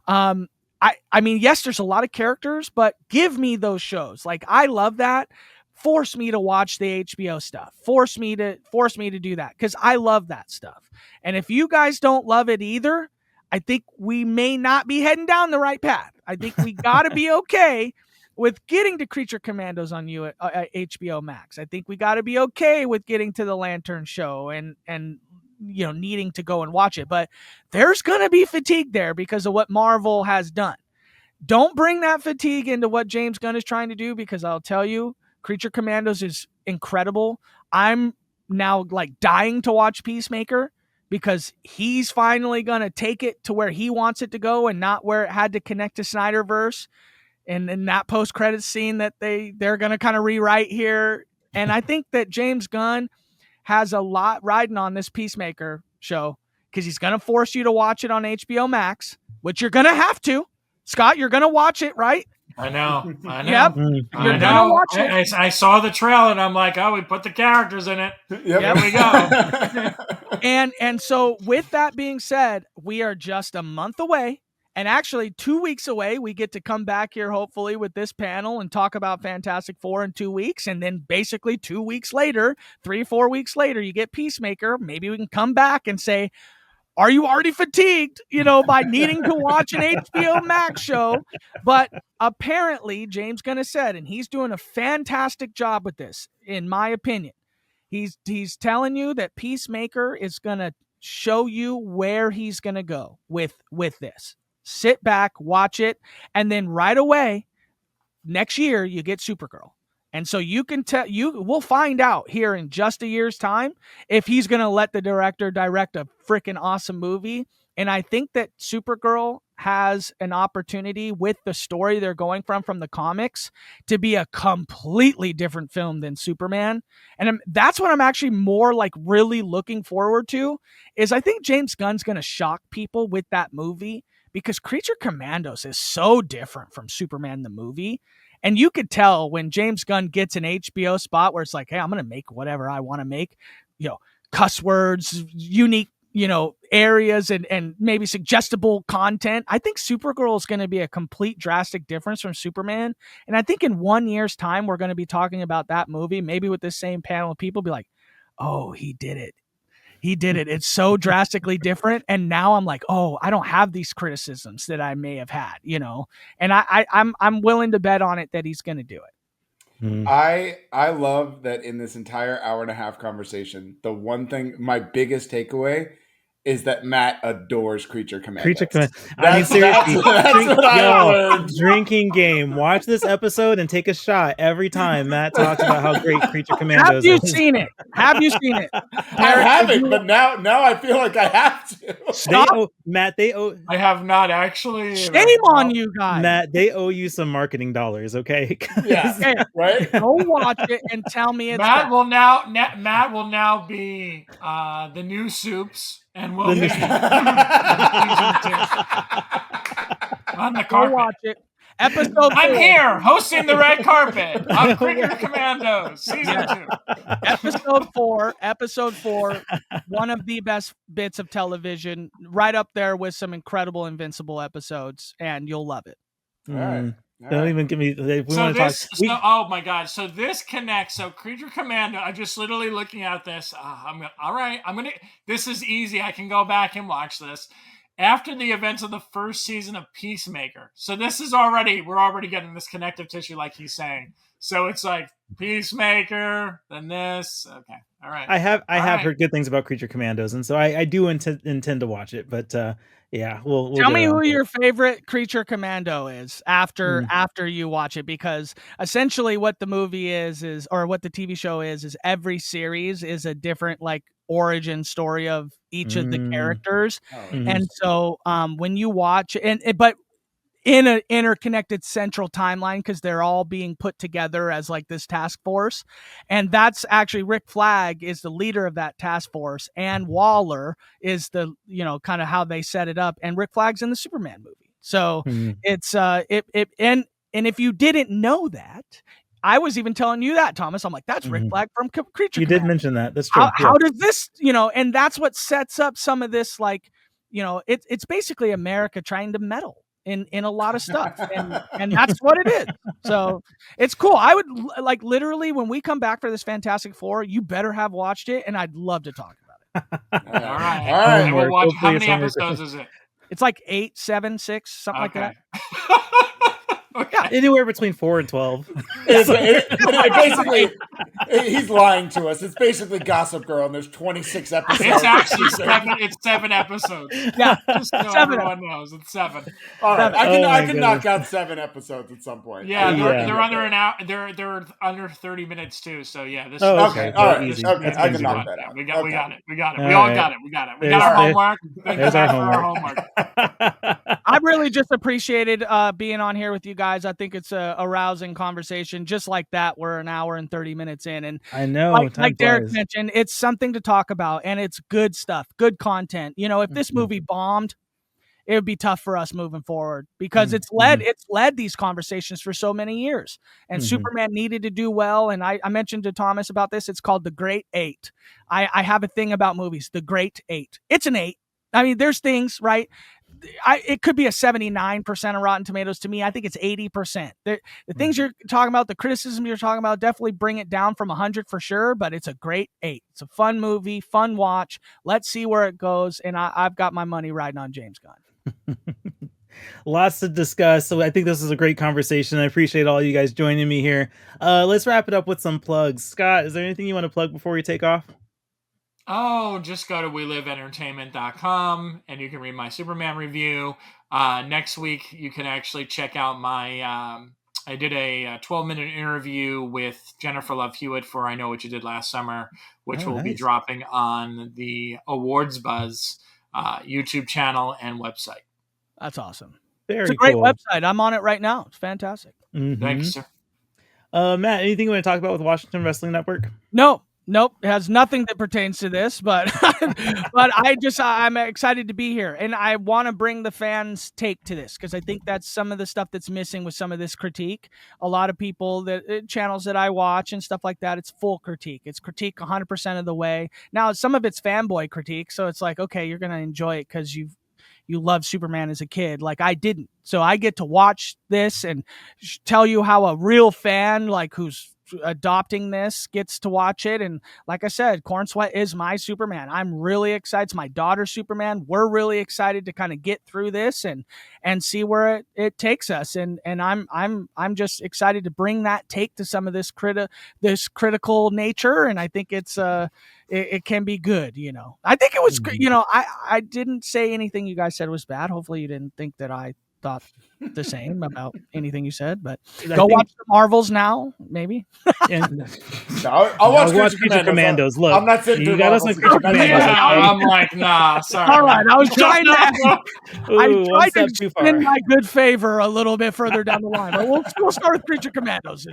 I mean, yes, there's a lot of characters, but give me those shows. Like, I love that. Force me to watch the HBO stuff. Force me to do that, because I love that stuff. And if you guys don't love it either, I think we may not be heading down the right path. I think we got to be okay with getting to Creature Commandos on HBO Max. I think we got to be okay with getting to the Lantern show and needing to go and watch it. But there's going to be fatigue there because of what Marvel has done. Don't bring that fatigue into what James Gunn is trying to do, because I'll tell you, Creature Commandos is incredible. I'm now like dying to watch Peacemaker, because he's finally going to take it to where he wants it to go and not where it had to connect to Snyderverse. And in that post-credits scene that they're going to kind of rewrite here. And I think that James Gunn has a lot riding on this Peacemaker show, because he's going to force you to watch it on HBO Max, which you're going to have to. Scott, you're going to watch it, right? I know. Yep. You're gonna watch it. I saw the trailer and I'm like, oh, we put the characters in it. Yep. There we go. And so with that being said, we are just a month away, and actually 2 weeks away. We get to come back here, hopefully, with this panel and talk about Fantastic Four in 2 weeks. And then basically 2 weeks later, 3-4 weeks later, you get Peacemaker. Maybe we can come back and say, are you already fatigued, by needing to watch an HBO Max show? But apparently, James Gunn has said, and he's doing a fantastic job with this, in my opinion. He's telling you that Peacemaker is going to show you where he's going to go with this. Sit back, watch it, and then right away, next year, you get Supergirl. And so we'll find out here in just a year's time if he's going to let the director direct a freaking awesome movie. And I think that Supergirl has an opportunity with the story they're going from the comics to be a completely different film than Superman. And that's what I'm actually more like really looking forward to, is I think James Gunn's going to shock people with that movie, because Creature Commandos is so different from Superman the movie. And you could tell when James Gunn gets an HBO spot where it's like, hey, I'm going to make whatever I want to make, cuss words, unique, areas and maybe suggestible content. I think Supergirl is going to be a complete drastic difference from Superman. And I think in 1 year's time, we're going to be talking about that movie, maybe with this same panel of people, be like, oh, he did it. He did it. It's so drastically different. And now I'm like, oh, I don't have these criticisms that I may have had, and I'm willing to bet on it that he's going to do it. I love that in this entire hour and a half conversation, the one thing, my biggest takeaway is that Matt adores Creature Commandos. Creature Command. I mean, seriously, that's what I learned. Drinking game. Watch this episode and take a shot every time Matt talks about how great Creature Commandos Have you is. seen it? Have you seen it? I haven't, but now I feel like I have to. Matt, I have not actually. Shame on you guys. Matt, they owe you some marketing dollars, okay? Yeah, Okay, right. Go watch it and tell me it's Matt bad. will now be the new Soups, and will be season 2 on the Go carpet. watch it. Episode 4. I'm here hosting the red carpet of Creature Commandos season 2. Episode 4, one of the best bits of television, right up there with some incredible Invincible episodes, and you'll love it. All right. Don't even give me. Oh my god! So this connects. So Creature Commando. I'm just literally looking at this. This is easy. I can go back and watch this after the events of the first season of Peacemaker. So this is we're already getting this connective tissue, like he's saying. So it's like Peacemaker, then this. Okay, all right. I have heard good things about Creature Commandos, and so I do intend to watch it. But yeah, we'll tell me who your favorite Creature Commando is after you watch it, because essentially what the movie is or what the TV show is every series is a different like origin story of each of the characters. And so when you watch but in an interconnected central timeline, because they're all being put together as like this task force, and that's actually Rick Flag is the leader of that task force, and Waller is the kind of how they set it up, and Rick Flag's in the Superman movie. So it's and if you didn't know that, I was even telling you that, Thomas. I'm like, that's Rick Flag from Creature You Commando. did mention that. That's true. How does this, and that's what sets up some of this, like, it's basically America trying to meddle in a lot of stuff, and that's what it is. So it's cool. I would like literally when we come back for this Fantastic Four, you better have watched it, and I'd love to talk about it. All right. We'll watch. How many episodes is it? It's like 8, 7, 6, something like that. Yeah, anywhere between 4 and 12. Basically, he's lying to us. It's basically Gossip Girl, and there's 26 episodes. It's actually 7. It's 7 episodes. Yeah, just so 7. Everyone knows it's 7. All right, I can knock out 7 episodes at some point. Yeah, they're under an hour. They're under 30 minutes too. So yeah, this. Okay, all right, okay. I can knock that out. We got it. We got it. We all got it. We got it. We got our homework. There's our homework. I really just appreciated being on here with you guys. I think it's a rousing conversation, just like that. We're an hour and 30 minutes in, and I know, like Derek mentioned, it's something to talk about, and it's good stuff, good content. If this movie bombed, it would be tough for us moving forward, because it's led these conversations for so many years, and Superman needed to do well. And I mentioned to Thomas about this. It's called The Great 8. I have a thing about movies, The Great 8. It's an 8. I mean, there's things, right? It could be a 79% of Rotten Tomatoes. To me, I think it's 80%. The things you're talking about, the criticism you're talking about, definitely bring it down from 100 for sure, but it's a great 8. It's a fun movie, fun watch. Let's see where it goes, and I've got my money riding on James Gunn. Lots to discuss, so I think this is a great conversation. I appreciate all you guys joining me here. Let's wrap it up with some plugs. Scott, is there anything you want to plug before we take off? Oh, just go to weliveentertainment.com and you can read my Superman review. Next week, you can actually check out my... I did a 12-minute interview with Jennifer Love Hewitt for I Know What You Did Last Summer, which will be dropping on the Awards Buzz YouTube channel and website. That's awesome. Very it's a great cool website. I'm on it right now. It's fantastic. Thank you, sir. Matt, anything you want to talk about with Washington Wrestling Network? Nope. It has nothing that pertains to this, but I'm excited to be here, and I want to bring the fans' take to this, because I think that's some of the stuff that's missing with some of this critique. A lot of people channels that I watch and stuff like that, it's full critique. It's critique 100% of the way. Now, some of it's fanboy critique, so it's like, okay, you're going to enjoy it because you loved Superman as a kid, like I didn't. So I get to watch this and tell you how a real fan, like who's adopting this gets to watch it. And like I said, Corn Sweat is my Superman. I'm really excited. It's my daughter's Superman. We're really excited to kind of get through this and see where it takes us. And I'm just excited to bring that take to some of this critical nature. And I think it can be good. I think it was, I didn't say anything you guys said was bad. Hopefully you didn't think that I thought the same about anything you said, but go watch the Marvels now, maybe. And I'll watch Creature Commandos. Look, I'm not sitting you through got us Marvels. on Creature Commandos. Yeah, I'm like, nah, sorry. All right, I was trying to. Ooh, I tried step to too spin far. my good favor a little bit further down the line, but we'll start with Creature Commandos.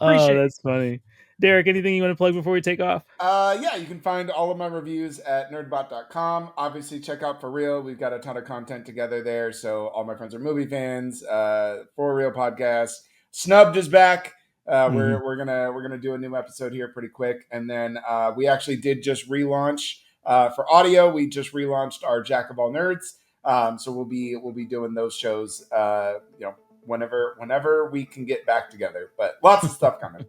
Oh, that's funny. Derek, anything you want to plug before we take off? Yeah, you can find all of my reviews at nerdbot.com. Obviously, check out ForReel. We've got a ton of content together there. So all my friends are movie fans. ForReel podcast. Snubbed is back. We're gonna do a new episode here pretty quick, and then we actually did just relaunch for audio. We just relaunched our Jack of All Nerds. So we'll be doing those shows. Whenever we can get back together. But lots of stuff coming.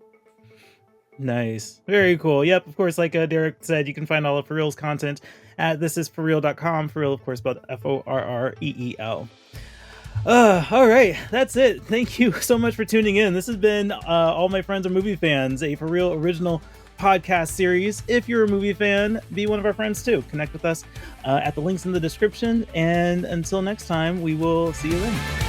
Nice. Very cool. Yep. Of course, like Derek said, you can find all of ForReel's content at thisisforreal.com. ForReel, of course, spelled FORREEL. All right. That's it. Thank you so much for tuning in. This has been All My Friends Are Movie Fans, a ForReel original podcast series. If you're a movie fan, be one of our friends too. Connect with us at the links in the description. And until next time, we will see you then.